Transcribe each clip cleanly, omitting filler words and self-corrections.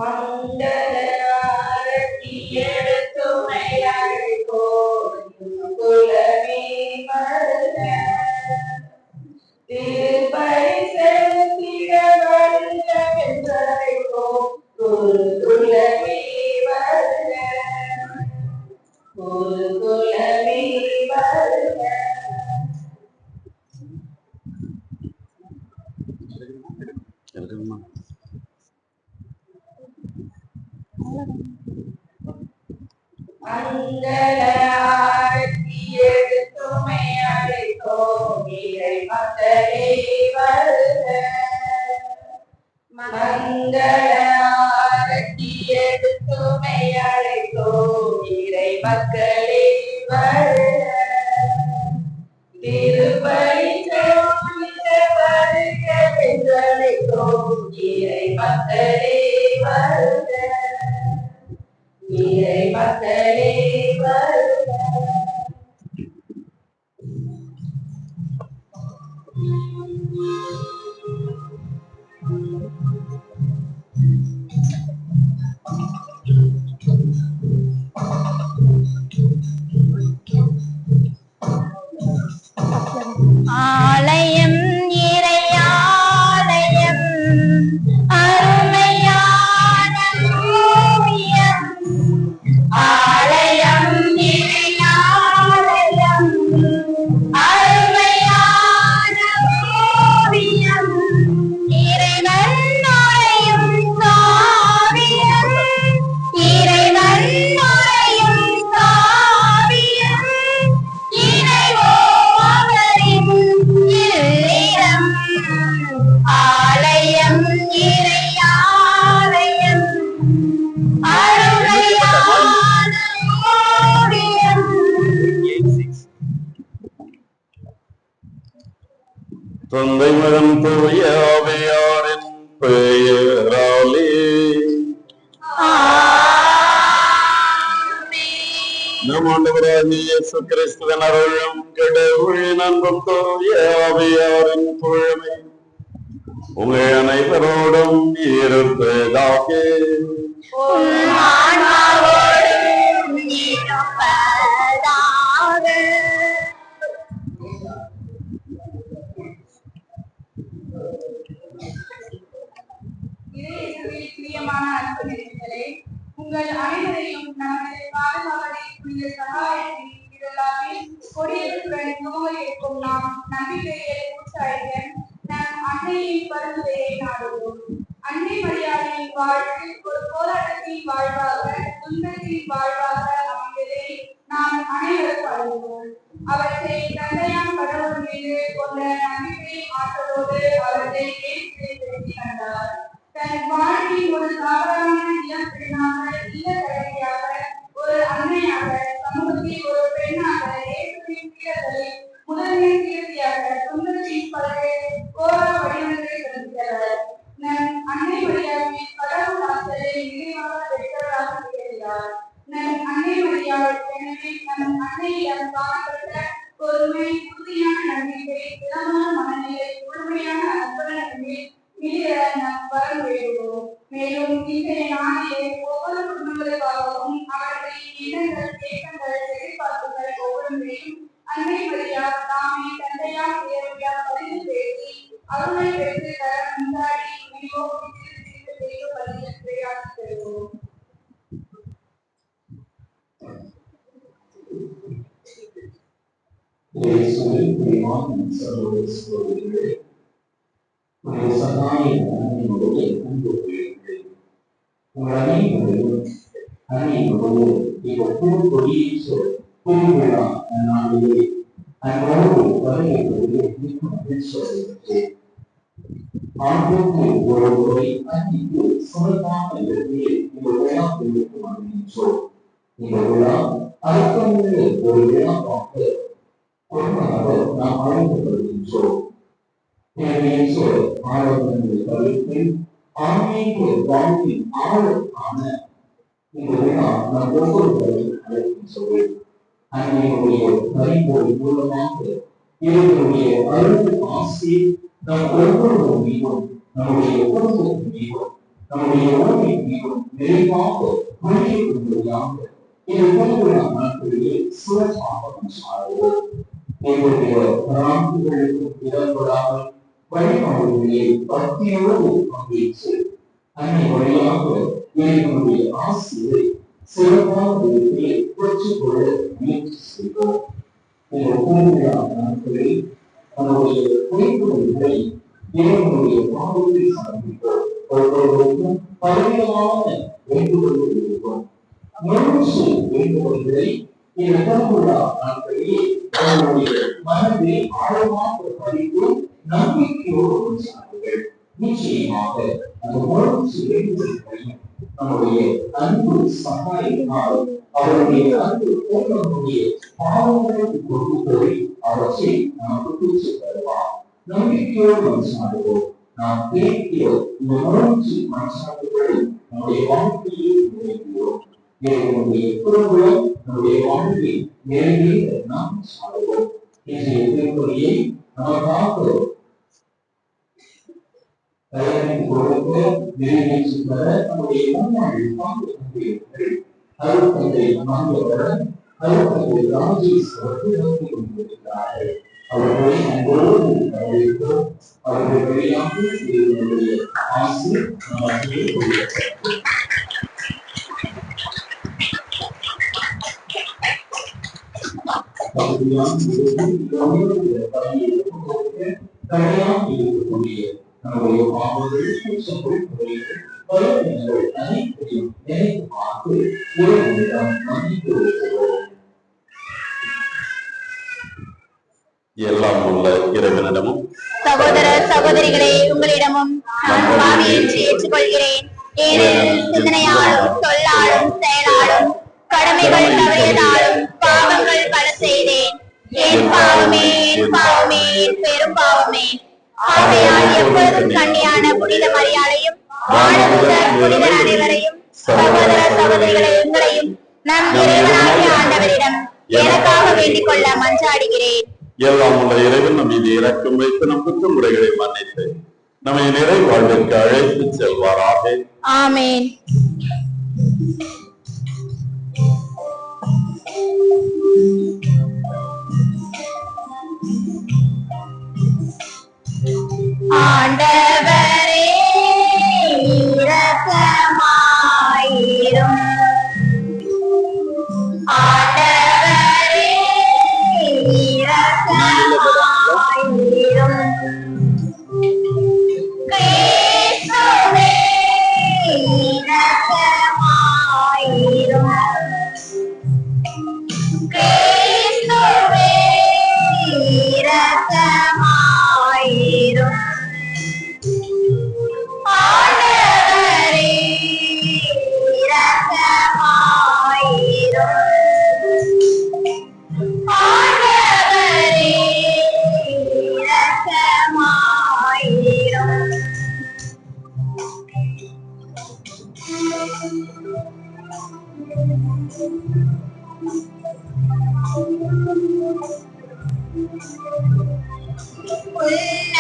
மங்கள ஆரத்தி எடுத்துமை அழைப்போம் குலமே வருக. திருப்பலி செலுத்திட வருக வென்றழைப்போம் குலமே வருக. குலமே வருக. மங்கள ஆரத்தி எடுத்துமை அழைத்தோம் இறை மக்களே வருக. மங்கள ஆரத்தி எடுத்துமை அழைத்தோம் இறை மக்களே வருக. திருப்பலி செலுத்திட வருக வென்றழைத்தோம் இறை மக்களே வருக. இறை மக்களே வருக. ஆலயம் இறையாலயம் அருமையான ஓவியம். ஆலயம் இறையாலயம் அருமையான ஓவியம். இறைவன் நுழையும் காவியம். இறைவன் நுழையும் காவியம். இறைவோம் அவரின் இல்லிடம். ஆலயம் இறையாலயம் அருமையான ஓவியம். தந்தை மகன் தூய ஆவியாரின் பெயராலே நம் ஆண்டவராகிய இயேசு கிறிஸ்துவின் அருளும் கடவுளின் அன்பும் தூய ஆவியாரின் தூய்மை உங்கள் அனைவரோடும் இருப்பதாக. ஆன்மாவோடும் இருப்பதாக. இறையேசுவில் பிரியமான அன்பு நெறிகளே, உங்கள் அனைவரையும் நமது பாதுகாவலை புனித சகாயத்தின் திருவிழாவில் கொடியேற்றுடன் துவங்கேற்கும் நாம் நம்பிக்கையை உற்சாக நம் அன்னையின் பரிந்துரையை நாடுவோம். அன்னை மரியாதையின் வாழ்வு ஒரு போராட்டத்தின் வாழ்வாக, துன்பத்தின் வாழ்வாக அமைந்ததை நாம் அனைவரும் அறிவோம். அவற்றை தந்தையாம் கடவுள் மீது கொண்ட நம்பிக்கை ஆற்றலோடு அவற்றை ஏற்று செலுத்தி கண்டார். தன் வாழ்வின் ஒரு சாதாரண இளம் பெண்ணாக, இல்ல தலைவியாக, ஒரு அன்னையாக, சமூகத்தில் ஒரு பெண்ணாக, இயேசுவின் சீடர்களில் முதன்மை கீர்த்தியாக துன்பத்தின் பல்வேறு கோர வடிவங்களை செலுத்துகிறார். நம் அன்னை மரியாதை கடவுள் ஆற்றலை நிறைவாக பெற்றவராக திகழ்கிறார். நம் அன்னை மரியாதை எனவே நம் அன்னையிடம் காணப்பட்ட பொறுமை, உறுதியான நம்பிக்கை, திடமான மனநிலை, முழுமையான அர்ப்பணமே மிக நாம் வரம் வேண்டுவோம். மேலும் இன்றைய நாளிலே ஒவ்வொரு குடும்பங்களுக்காகவும் அவர்களின் எண்ணங்கள், ஏக்கங்கள், எதிர்பார்ப்புகள் ஒவ்வொன்றையும் அன்னை மரியா தாமே தந்தையார் தேவையால் பரிந்து பேசி அருளை பெற்று தர முன்னாடி மிகவும் செய்த பள்ளியில் பிரயாணம் பெறுவோம். நாம் அழைக்கப்படுகின்றோம். எனவே ஆரோக்கியங்களை தவிர்த்து ஆன்மீக வாழ்வின் ஆழமான இந்த விழா நம் ஒவ்வொருவரையும் அழைக்கின்றோம். அன்னையுடைய பரிபோர் மூலமாக இவர்களுடைய அருள் ஆசி நம் ஒவ்வொருவரும் மீதும் நம்முடைய குடும்பத்தின் மீதும் நம்முடைய உணவை மிகவும் நிறைவாக புரியும்படியாக இந்த திருவிழா நாட்களிலே சிறப்பாக சாடுவோம். எங்களுடைய பிரார்த்தனைகளுக்கு இடம்பெறாமல் வழிபாடுகளிலே பக்தியோடு பங்கேற்று அன்னை வழியாக எங்களுடைய ஆசிரியரை சிறப்பான விதத்திலே பெற்றுக்கொள்ள முயற்சி செய்வோம். இந்த திருவிழா நாட்களில் நம்முடைய குறிப்புகளை இறைவனுடைய பாவத்தில் சமர்ப்பிப்போம். ஒவ்வொருவருக்கும் பலவிதமான வேண்டுகோள்கள் இருக்கும். மூன்று வேண்டுகோள்களை இந்த திருவிழா நாட்களிலே அவருடைய மனதை ஆழமாக பதித்து நம்பிக்கையோடு சாருங்கள். நிச்சயமாக அந்த மூன்று வேண்டுகோள்களையும் நம்முடைய அன்பு சகாயினால் அவருடைய அன்பு நம்முடைய பாவங்களுக்கு கொண்டு போய் அவற்றை நமக்கு குறித்து தருவார். நம்பிக்கையோடு சாடுவோம். நாம் தேக்கிய இந்த மூன்று மனசாட்டுகளை நம்முடைய வாழ்க்கையில் நிறைவேறுவோம். நம்முடைய குடும்பம் நம்முடைய வாழ்வில் நிறைவேற நாம் சாடுவோம். இன்றைய திருப்பதியை நமக்காக தயாரித்து கொடுக்க நிறைவேற்றி வர நம்முடைய முன்னாள் பாதுகாப்பு அருட்தந்தை மாநிலவரன் அருட்தந்தை ராஜேஷ் அவர்கள் நோக்கி கொண்டிருக்கிறார்கள். அவர்களை அன்போடு வரவேற்போம். அவர்கள் வழியாக இதனுடைய ஆசை நமக்கு கொண்டிருக்கிறது. இருக்கக்கூடிய நம்முடைய பாவங்கள் குற்றங்கள் குறைகள் பலவீனங்கள் அனைத்தையும் நினைத்து பார்த்து இறைவனிடம் மன்னிப்பு வைக்கிறோம். எல்லாம் உள்ள இறைவனிடமும் சகோதர சகோதரிகளே உங்களிடமும் நான் பாவி என்று ஏற்றுக்கொள்கிறேன். ஏனெனில் சிந்தனையாலும் சொல்லாலும் செயலாலும் கடமைகள் தவறியதாலும் பாவங்கள் பல செய்தேன். என் பாவமே என் பாவமே என் பெரும் பாவமே. ஆகையால் எப்பொழுதும் கண்ணியான புனித மரியாதையும் வானதூதர் புனிதர் அனைவரையும் சகோதர சகோதரிகளை உங்களையும் நம் இறைவனாகிய ஆண்டவரிடம் எனக்காக வேண்டிக் கொள்ள மன்றாடுகிறேன். எல்லாம் உள்ள இறைவன் நம் மீது இரக்கம் வைத்து நம் குற்றமுறைகளை மன்னித்து நம்மை நிறை வாழ்விற்கு அழைத்து செல்வாராக. ஆமென். ஆண்டவரே இரக்கமாயிரும். ஆண்டவரே இரக்கமாயிரும். கிறிஸ்துவே இரக்கமாயிரும். கிறிஸ்துவே இரக்கமாயிரும். ஆண்டவரே இரக்கமாயிரும். ஆண்டவரே இரக்கமாயிரும்.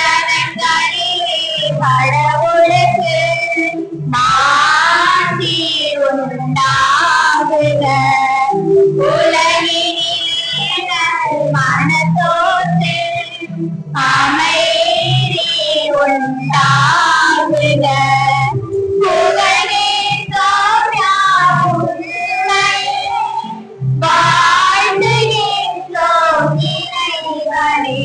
உன்னதங்களிலே கடவுளுக்கு மாட்சி உண்டாகுக. உலகினிலே மனத்தோடு அமைதி உண்டாகுக. புகழ்கின்றோம் யாம் உம்மை, வாழ்த்துகின்றோம் இறைவனே.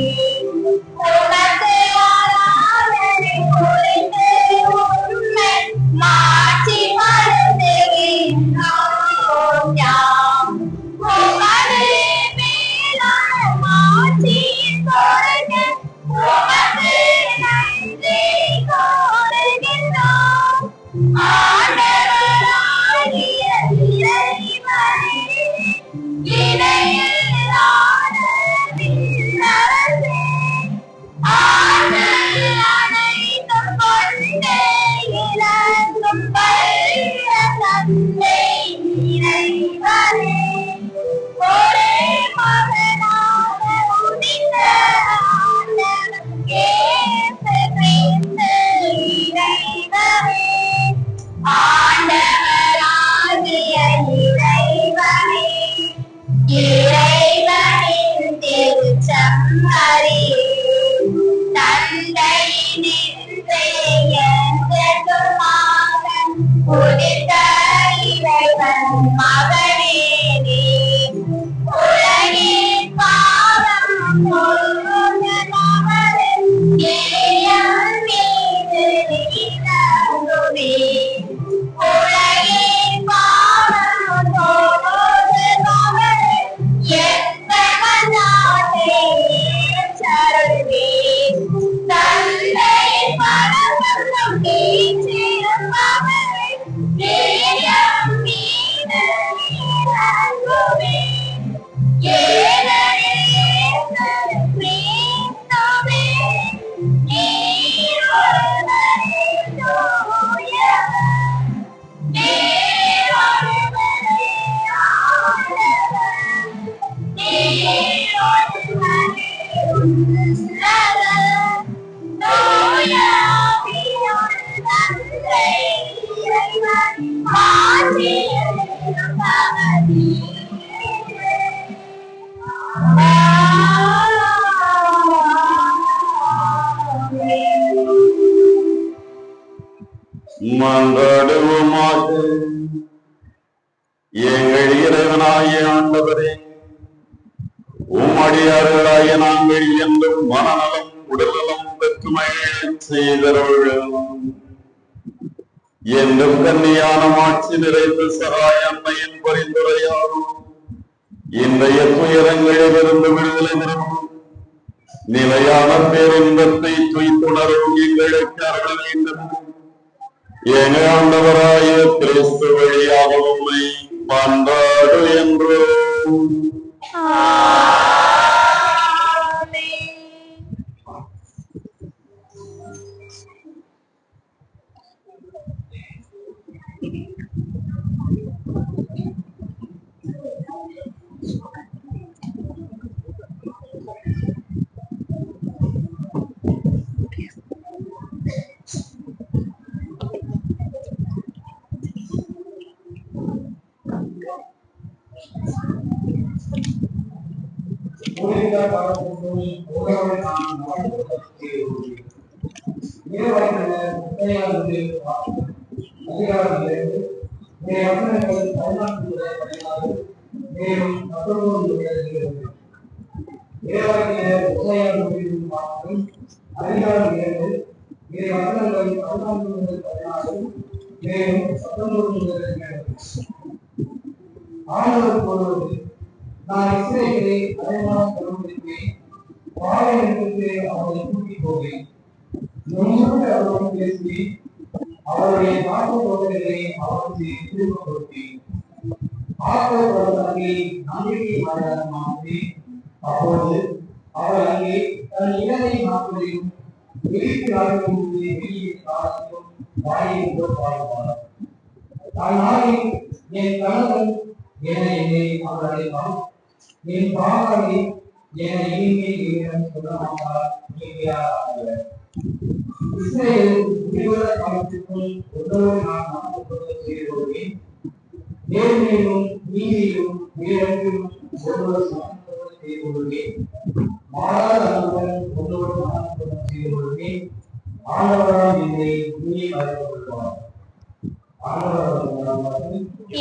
உமக்கு ஆராதனை புரிந்து உம்மை மாட்சிப்படுத்துகின்றோம் யாம். உமது மேலான மாட்சியின் பொருட்டு உமக்கு நன்றி கூறுகின்றோம். மன்றாடுவோமாக. எங்கள் இறைவனாகிய ஆண்டவரே, உம்மடியார்களாகிய நாங்கள் என்றும் மனநலம் உடல்நலம் பெற்று மகிழச் செய்தருளும். என்றும் கன்னியான ஆட்சி நிறைந்த சகாய அன்னையின் பரிந்துரையாகும் இன்றைய துயரங்களிலிருந்து விடுதலை பெறும் நிலையான பேரின்பத்தை துய்த்துணரும் எங்களுக்கு அருள வேண்டும். எங்கள் ஆண்டவராய கிறிஸ்து வழியாக உம்மை மன்றாடு என்றோம். நான் இஸ்ரேலை அடையாளம் பெறுவதற்கு பாளையத்திற்கு அவரை கூட்டிக் போவேன். அவருடன் பேசி அவருடைய நாட்டு பகுதிகளை அவருக்கு திரும்ப கொடுத்தேன். ஆக்கப்பட்டவர்களை நம்பிக்கை மாற்றி அப்போது அவர் அங்கே தன் இடத்தை நாட்களையும் வெளியே வெளியே காலத்திலும் வாயை பாடுவார். நாளில் என் கணவன் என என்னை அவர் அழைப்பார். என் பாவனை என இனிமேல் சொல்ல மாட்டார். இஸ்ரேல் முடிவுள்ள காலத்திற்குள் ஒவ்வொரு நான் நாமத்தை செய்து கொள்வேன். நேர்மையிலும் நீதியிலும் வேறென்றும் ஒருவர் சமத்துவம் செய்து கொள்வேன். மாறாத அன்புடன் ஒருவர் சமத்துவம் செய்து கொள்வேன். ஆண்டவரால் என்னை நீ அறிந்து கொள்வார்.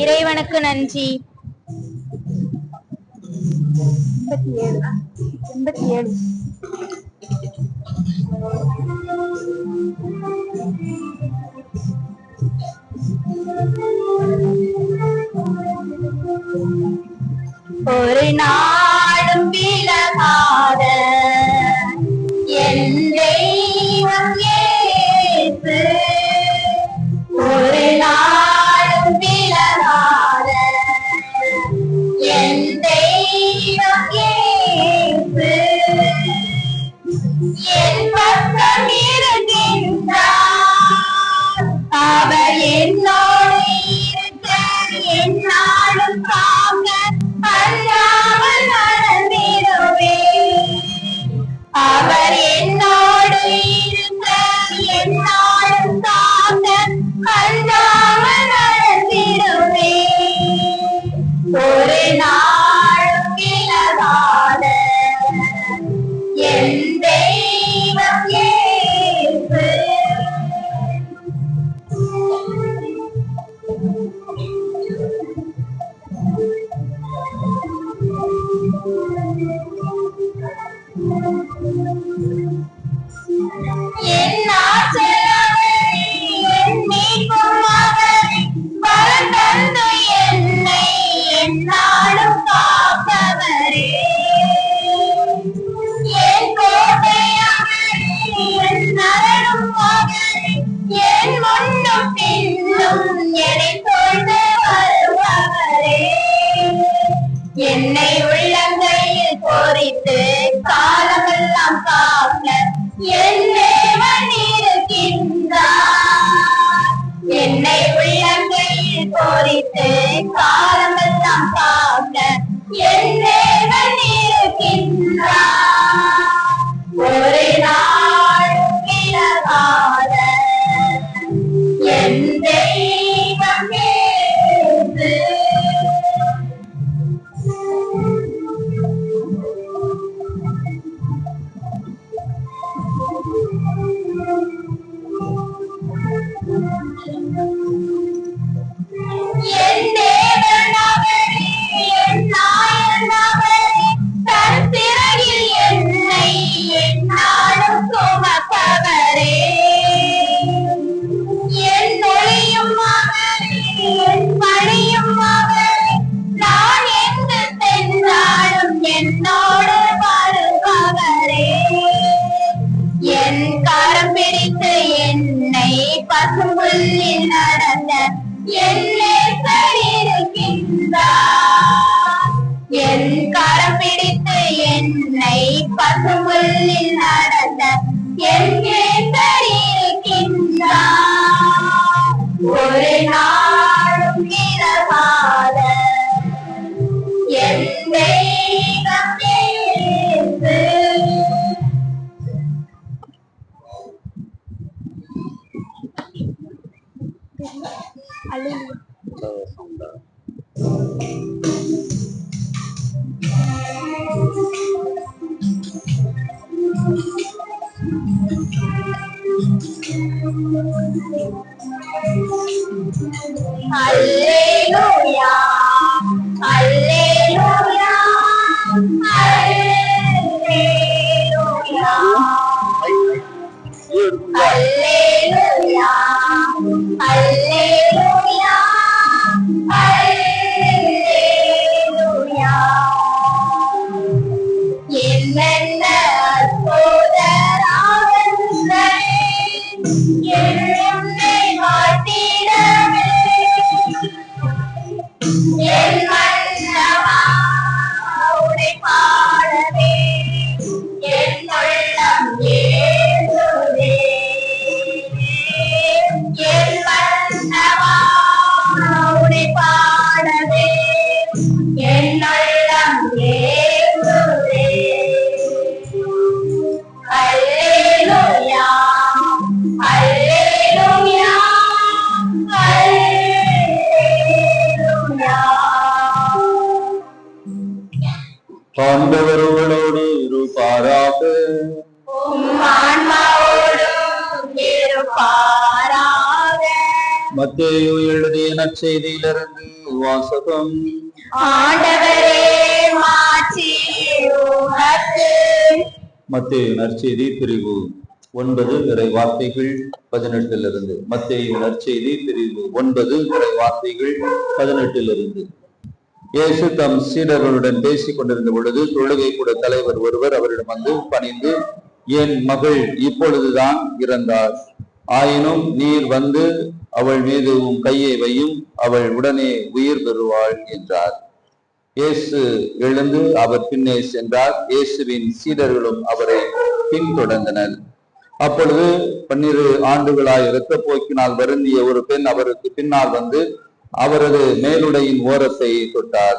இறைவனுக்கு நன்றி. 87 ஒரு நாளும் விலகாத என் தெய்வம் இயேசு, ஒரு நாளும் விலகாத என் தெய்வம் இயேசு, என் பக்கம் இருக்கின்றார். அவர் என்னோடு இருக்க என்னாலும் காக்க அல்லாமல் நடந்திடுவேன். அவர் என்னோடு இருக்க என்னாலும் காக்க அல்லாமல் நடந்திடுவேன். ஒரு நாளும் விலகாத என் தெய்வம் இயேசு. என் ஆசையவரே, என் மீட்பும் மகனே, வரம் தந்து என்னை எந்நாளும் காப்பவரே. என் கோட்டையவரே, என் நரனும் மகனே, என் முன்னும் பின்னும் என்னை தொழுது வருபவரே. என்னை உள்ளங்கையில் பொறித்து காலமெல்லாம் காக்க என் தேவன் இருக்கின்றார். என்னை உள்ளங்கையில் பொறித்து காலமெல்லாம் காக்க என் தேவன் இருக்கின்றார். ஒரு நாளும் விலகாத என் கரம் பிடித்து என்னை பசும்புல்லில் நடந்த என் நேசர் இருக்கின்றார். என் கரம் பிடித்து என்னை பசும்புல்லில் நடந்த என் நேசர் இருக்கின்றார். ஒரு நாளும் இடமாத என் தெய்வம் இயேசு. Alleluia, Alleluia, Alleluia, Alleluia, Alleluia, Alleluia. என்னென்ன அற்புத ராகங்களே என்னை வாட்டிடவே என் மன்னவா உன்னை பாடவே என் உள்ளம் ஏங்குதே. என் மன்னவா உன்னை பாடவே என் உள்ளம் ஏங்குதே. அல்லேலூயா, அல்லேலூயா, அல்லேலூயா. ஆண்டவர்களோடு இருப்பாராக. உம் ஆன்மாவோடும் இருப்பாராக. மத்தேயு எழுதிய நற்செய்தியிலிருந்து வாசகம். ஆண்டவரே மாட்சி உமக்கு. மத்தேயு நற்செய்தி பிரிவு 9 இறை வார்த்தைகள் 18 மத்தேயு நற்செய்தி பிரிவு 9 இறை வார்த்தைகள் 18. இயேசு தம் சீடர்களுடன் பேசிக் கொண்டிருந்த பொழுது தொழுகை கூட தலைவர் ஒருவர் அவரிடம் வந்து பணிந்து, என் மகள் இப்பொழுதுதான் இறந்தார், ஆயினும் நீர் வந்து அவள் மீது உம் கையை வையும், அவள் உடனே உயிர் பெறுவாள் என்றார். இயேசு எழுந்து அவர் பின்னே சென்றார். இயேசுவின் சீடர்களும் அவரை பின்தொடர்ந்தனர். அப்பொழுது 12 ஆண்டுகளாய் இரத்த போக்கினால் வருந்திய ஒரு பெண் அவருக்கு பின்னால் வந்து அவரது மேலுடையின் ஓரத்தை தொட்டார்.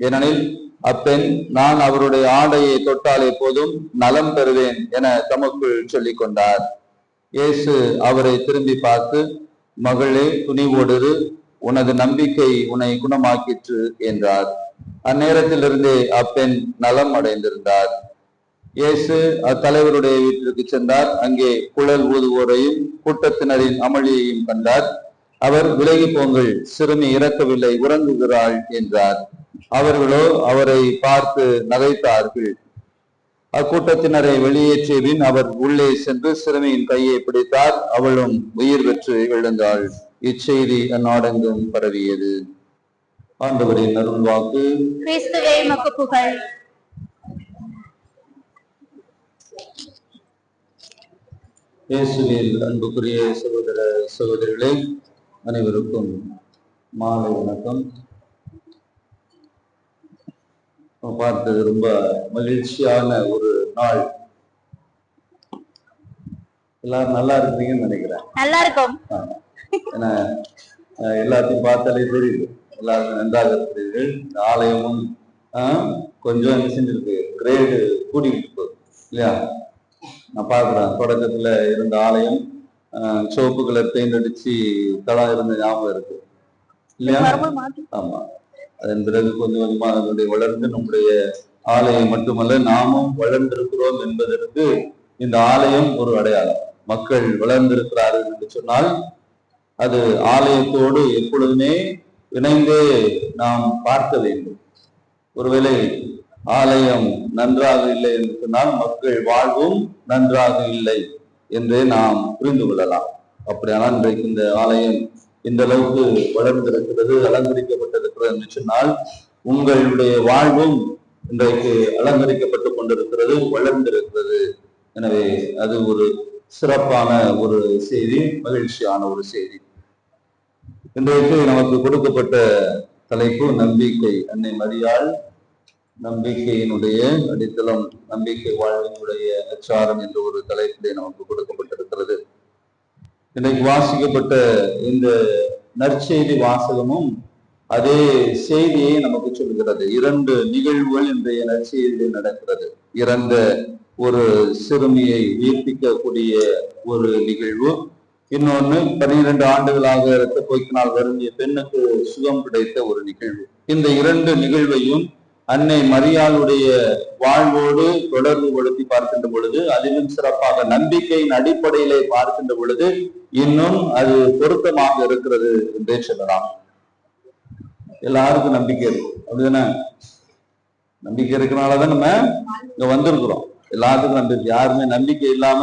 ஏனெனில் அப்பெண், நான் அவருடைய ஆடையை தொட்டாலே போதும் நலம் பெறுவேன் என தமக்குள் சொல்லிக் கொண்டார். இயேசு அவரை திரும்பி பார்த்து, மகளே, துணிவோடு உனது நம்பிக்கை உன்னை குணமாக்கிற்று என்றார். அந்நேரத்திலிருந்தே அப்பெண் நலம் அடைந்திருந்தார். இயேசு அத்தலைவருடைய வீட்டிற்கு சென்றார். அங்கே குழல் ஊதுவோரையும் கூட்டத்தினரின் அமளியையும் கண்டார். அவர், விலகி போங்கள், சிறுமி இறக்கவில்லை, உறங்குகிறாள் என்றார். அவர்களோ அவரை பார்த்து நகைத்தார்கள். அக்கூட்டத்தினரை வெளியேற்றிய பின் அவர் உள்ளே சென்று சிறுமியின் கையை பிடித்தார். அவளும் உயிர் பெற்று எழுந்தாள். இச்செய்தி அந்நாடெங்கும் பரவியது. ஆண்டவரின் அருள்வாக்கு. கிறிஸ்துவே உமக்கு புகழ். இயேசுவில் அன்புக்குரிய சகோதர சகோதரிகளே, அனைவருக்கும் மாலை வணக்கம். பார்த்தது ரொம்ப மகிழ்ச்சியான ஒரு நாள். எல்லாரும் நல்லா இருக்கிறீங்கன்னு நினைக்கிறேன். நல்லா இருக்கும். ஏன்னா எல்லாத்தையும் பார்த்தாலே தெரியுது, எல்லாருக்கும் நன்றாக இருக்கிறீர்கள். இந்த ஆலயமும் கொஞ்சம் என்ன செஞ்சிருக்கு, கிரேடு கூடிட்டு போகுது இல்லையா? நான் பார்க்குறேன், தொடக்கத்துல இருந்த ஆலயம் சிவப்பு கலர் பெயிண்ட் அடிச்சு தளம் இருந்த ஞாபகம் இருக்கு இல்லையா? ஆமா. அதன் பிறகு கொஞ்சம் கொஞ்சமா அதனுடைய வளர்ந்து நம்முடைய ஆலயம் மட்டுமல்ல, நாமும் வளர்ந்திருக்கிறோம் என்பதற்கு இந்த ஆலயம் ஒரு அடையாளம். மக்கள் வளர்ந்திருக்கிறார்கள் என்று சொன்னால் அது ஆலயத்தோடு எப்பொழுதுமே இணைந்தே நாம் பார்க்க வேண்டும். ஒருவேளை ஆலயம் நன்றாக இல்லை என்று சொன்னால் மக்கள் வாழ்வும் நன்றாக இல்லை என்றே நாம் புரிந்து கொள்ளலாம். அப்படியானால் இன்றைக்கு இந்த ஆலயம் இந்த அளவுக்கு வளர்ந்திருக்கிறது, அலங்கரிக்கப்பட்டிருக்கிறது என்று சொன்னால் உங்களுடைய வாழ்வும் இன்றைக்கு அலங்கரிக்கப்பட்டு கொண்டிருக்கிறது, வளர்ந்திருக்கிறது. எனவே அது ஒரு சிறப்பான ஒரு செய்தி, மகிழ்ச்சியான ஒரு செய்தி. இன்றைக்கு நமக்கு கொடுக்கப்பட்ட தலைப்பு நம்பிக்கை. அன்னை மரியாள் நம்பிக்கையினுடைய அடித்தளம், நம்பிக்கை வாழ்வினுடைய அச்சாரம் என்ற ஒரு தலைப்பிலே நமக்கு கொடுக்கப்பட்டிருக்கிறது. இன்றைக்கு வாசிக்கப்பட்ட இந்த நற்செய்தி வாசகமும் அதே செய்தியை நமக்கு சொல்கிறது. 2 நிகழ்வுகள் இன்றைய நற்செய்தியில் நடக்கிறது. இறந்த ஒரு சிறுமியை உயிர்ப்பிக்கக்கூடிய ஒரு நிகழ்வு, இன்னொன்னு 12 ஆண்டுகளாக இரத்த போக்கினால் வருந்திய பெண்ணுக்கு சுகம் கிடைத்த ஒரு நிகழ்வு. இந்த 2 நிகழ்வையும் அன்னை மரியாளுடைய வாழ்வோடு தொடர்பு படுத்தி பார்க்கின்ற பொழுது, அதிலும் சிறப்பாக நம்பிக்கையின் அடிப்படையிலே பார்க்கின்ற பொழுது இன்னும் அது பொருத்தமாக இருக்கிறது என்றே சொல்லலாம். எல்லாருக்கும் நம்பிக்கை இருக்கு, அப்படிதானே? நம்பிக்கை இருக்கிறனாலதான் நம்ம இங்க வந்திருக்கிறோம். எல்லாத்துக்கும் நம்பிக்கை. யாருமே நம்பிக்கை இல்லாம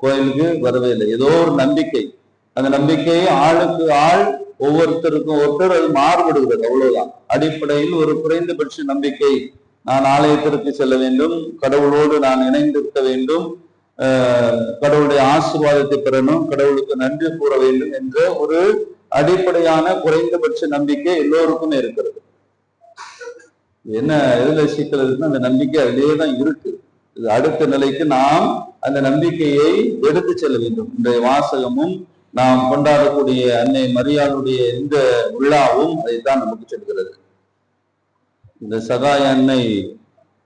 கோயிலுக்கு வரவே இல்லை. ஏதோ ஒரு நம்பிக்கை. அந்த நம்பிக்கை ஆளுக்கு ஆள், ஒவ்வொருத்தருக்கும் ஒருத்தர் அது மாறுபடுகிறது, அவ்வளவுதான். அடிப்படையில் ஒரு குறைந்தபட்ச நம்பிக்கை, நான் ஆலயத்திற்கு செல்ல வேண்டும், கடவுளோடு நான் இணைந்திருக்க வேண்டும், கடவுளுடைய ஆசீர்வாதத்தை பெறணும், கடவுளுக்கு நன்றி கூற வேண்டும் என்ற ஒரு அடிப்படையான குறைந்தபட்ச நம்பிக்கை எல்லோருக்குமே இருக்கிறது. என்ன எதுல சிக்கல் இருக்குன்னா, அந்த நம்பிக்கை அதிலேயே தான் இருக்கு. இது அடுத்த நிலைக்கு நாம் அந்த நம்பிக்கையை எடுத்து செல்ல வேண்டும். இன்றைய வாசகமும் நாம் கொண்டாடக்கூடிய அன்னை மரியாளுடைய இந்த விழாவும் அதைத்தான் நமக்கு சொல்கிறது. இந்த சகாய அன்னை,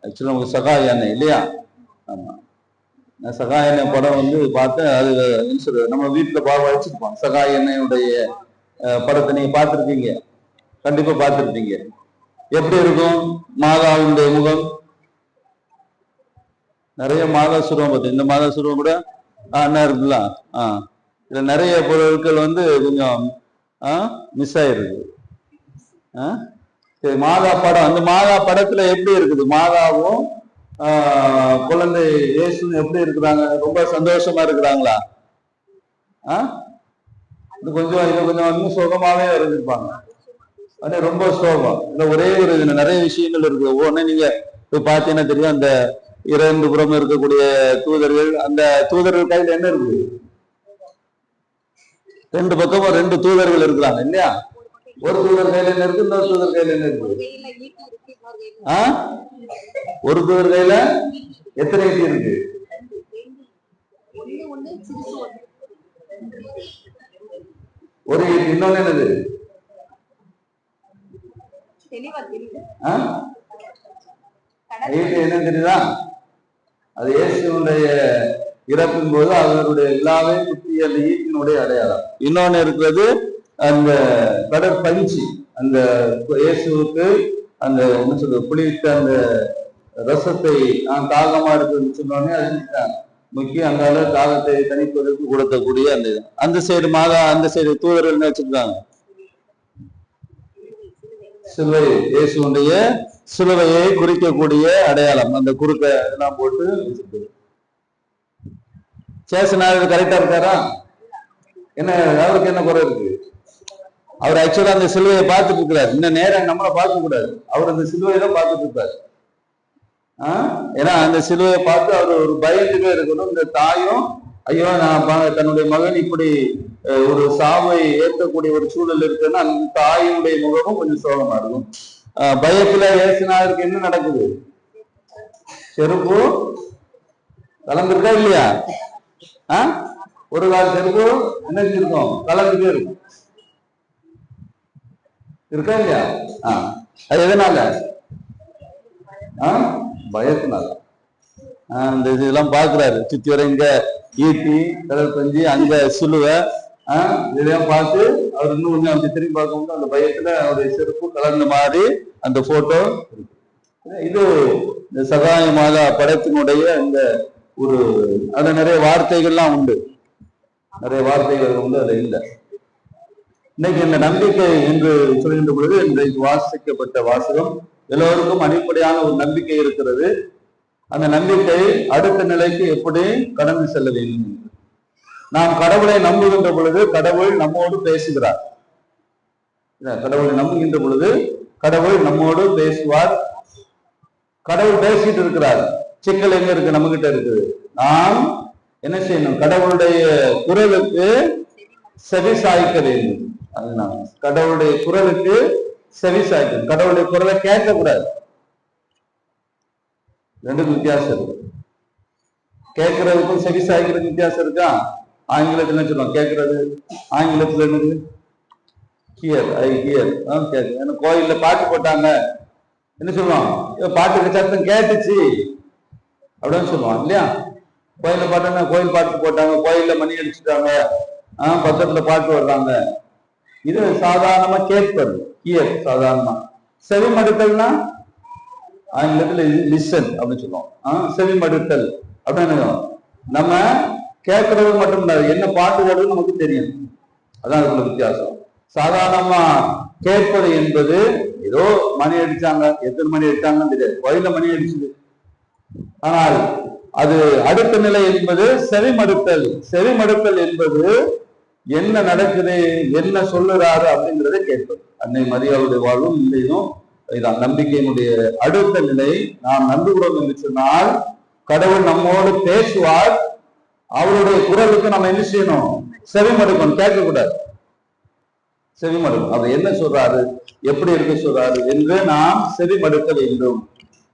ஆக்சுவலா நமக்கு சகாய அன்னை இல்லையா? ஆமா, நான் சகாய அன்னை படம் பார்த்தேன். அது நம்ம வீட்டுல வச்சிருப்போம். சகாய அன்னையுடைய படத்தை நீங்க பார்த்திருப்பீங்க, கண்டிப்பா பார்த்திருப்பீங்க. எப்படி இருக்கும் மாதாவுடைய முகம்? நிறைய மாதா சுருவம் பார்த்து, இந்த மாதா சுருவம் கூட என்ன இருக்குல்ல, இதுல நிறைய பொருட்கள் கொஞ்சம் மிஸ் ஆயிருக்கு. சரி, மாதா படம், அந்த மாதா படத்துல எப்படி இருக்குது? மாதாவும் குழந்தை இயேசுவும் எப்படி இருக்கிறாங்க? ரொம்ப சந்தோஷமா இருக்கிறாங்களா? இது கொஞ்சம் இன்னும் சோகமாவே இருந்திருப்பாங்க. அது ரொம்ப சோகம். இந்த ஒரே ஒரு நிறைய விஷயங்கள் இருக்கு. ஒவ்வொன்னு நீங்க போய் பார்த்தீங்கன்னா தெரியும். அந்த 2 புறம் இருக்கக்கூடிய தூதர்கள், அந்த தூதர்கள் கையில என்ன இருக்கு? 2 பக்கமும் 2 தூதர்கள் இருக்கிறாங்க இல்லையா? ஒரு தூதர் கையில என்ன இருக்கு, இன்னொரு தூதர் கையில என்ன இருக்கு? ஒரு தூதர் கையில எத்தனை ஈட்டி இருக்கு? ஒரு ஈட்டி. இன்னொன்னு என்னது? ஈட்டி என்ன தெரியுதா? அது இயேசுடைய இறப்பின் போது அவருடைய எல்லாமே குத்தி அந்த ஈட்டினுடைய அடையாளம். இன்னொன்னு இருக்கிறது அந்த கடற்பஞ்சி. அந்த இயேசுவுக்கு அந்த என்ன சொல்றது, புளித்த அந்த ரசத்தை நான் தாகமா இருக்குன்னு சொன்னோடனே அது முக்கிய அங்கால தாகத்தை தணிப்பதற்கு கொடுக்கக்கூடிய அந்த சைடு மாதா, அந்த சைடு தூதர்கள் என்ன வச்சிருக்காங்க? சிலுவை, இயேசுடைய சிலுவையை குறிக்கக்கூடிய அடையாளம். அந்த குறுக்க எல்லாம் போட்டு வச்சிருக்கு. சேசனார் கரெக்டா இருக்காரா? என்ன அவருக்கு என்ன குறை இருக்கு? அவர் ஆக்சுவலா அந்த சிலுவையை பார்த்துட்டு இருக்கிறார். இன்னும் நேரம் நம்மளை பார்க்க கூடாது, அவர் அந்த சிலுவையை தான் பார்த்துட்டு இருப்பாரு. ஏன்னா அந்த சிலுவையை பார்த்து அவர் ஒரு பயந்துட்டே இருக்கணும். இந்த தாயும் ஐயோ நான் தன்னுடைய மகன் இப்படி ஒரு சாவை ஏற்கக்கூடிய ஒரு சூழல் இருக்குன்னா அந்த தாயினுடைய முகமும் கொஞ்சம் சோகமா இருக்கும். பயத்துல ஏசுனாருக்கு என்ன நடக்குது? செருப்பு கலந்துருக்கா இல்லையா? ஒரு கால செருப்பு என்ன செஞ்சிருக்கோம், கலந்துட்டே இருக்கும், இருக்கா இல்லையா? அது எதனால? பயத்தினால. இந்த இதெல்லாம் பாக்குறாரு, சுத்தி வர இங்க ஈட்டி, கடல் பஞ்சு, அங்க சிலுவை, இதெல்லாம் பார்த்து அவர் இன்னும் கொஞ்சம் அப்படி திரும்பி பார்க்கும்போது அந்த பயத்துல அவருடைய செருப்பு கலந்த மாதிரி அந்த போட்டோ. இது இந்த சகாய மாதா படத்தினுடைய இந்த ஒரு அது நிறைய வார்த்தைகள்லாம் உண்டு, நிறைய வார்த்தைகள் உண்டு, அது இல்லை. இன்னைக்கு இந்த நம்பிக்கை என்று சொல்கின்ற பொழுது இன்றைக்கு வாசிக்கப்பட்ட வாசகம் எல்லோருக்கும் அடிப்படையான ஒரு நம்பிக்கை இருக்கிறது. அந்த நம்பிக்கை அடுத்த நிலைக்கு எப்படி கடந்து செல்ல வேண்டும். நாம் கடவுளை நம்புகின்ற பொழுது கடவுள் நம்மோடு பேசுகிறார். கடவுளை நம்புகின்ற பொழுது கடவுள் நம்மோடு பேசுவார். கடவுள் பேசிட்டு இருக்கிறார். சிக்கல் எங்க இருக்கு? நம்ம கிட்ட இருக்குது. நாம் என்ன செய்யணும்? கடவுளுடைய குரலுக்கு செவி சாய்க்க வேண்டும். அதுதான் கடவுளுடைய குரலுக்கு செவி சாய்க்கணும். கடவுளுடைய குரலை கேட்க கூடாது. ரெண்டுக்கும் வித்தியாசம் இருக்கு. கேட்கறதுக்கும் செவி சாய்க்கிறதுக்கு வித்தியாசம் இருக்கா? ஆங்கிலத்துல என்ன சொல்லுவாங்க கேட்கறது? ஆங்கிலத்துல என்னது? Hear, I hear. கேட்கு. ஏன்னா கோயில்ல பாட்டு போட்டாங்க, என்ன சொல்லுவாங்க? பாட்டுக்கு சத்தம் கேட்டுச்சு அப்படின்னு சொல்லுவாங்க இல்லையா? கோயில்ல பாட்டுன்னா கோயில் பாட்டு போட்டாங்க, கோயில்ல மணி அடிச்சுட்டாங்க, பக்கத்துல பாட்டு வர்றாங்க. இது சாதாரணமா கேட்பது, ஹியர் சாதாரணமா. செவிமடுத்தல்னா ஆங்கிலத்துல லிசன் அப்படின்னு சொல்லுவோம். செவிமடுத்தல் அப்படின்னு நம்ம கேட்கறது மட்டும் இல்லை, என்ன பாட்டு வருதுன்னு நமக்கு தெரியும். அதான் அதுக்குள்ள வித்தியாசம். சாதாரணமா கேட்பது என்பது ஏதோ மணி அடிச்சாங்க, எத்தனை மணி அடிச்சாங்கன்னு தெரியாது, கோயில்ல மணி அடிச்சுது. ஆனால் அது அடுத்த நிலை என்பது செவிமடுத்தல். செவிமடுத்தல் என்பது என்ன நடக்குது, என்ன சொல்லுறாரு அப்படிங்கிறத கேட்பது. அன்னை மரியாளுடைய வாழ்வும் இல்லையும் இதான் நம்பிக்கையினுடைய அடுத்த நிலை. நாம் நம்புகிறோம் என்று சொன்னால் கடவுள் நம்மோடு பேசுவார். அவருடைய குரலுக்கு நம்ம என்ன செய்யணும்? செவிமடுக்கணும், கேட்கக்கூடாது. செவிமடுக்கணும். அவர் என்ன சொல்றாரு, எப்படி இருக்க சொல்றாரு என்று நாம் செவிமடுக்க வேண்டும்.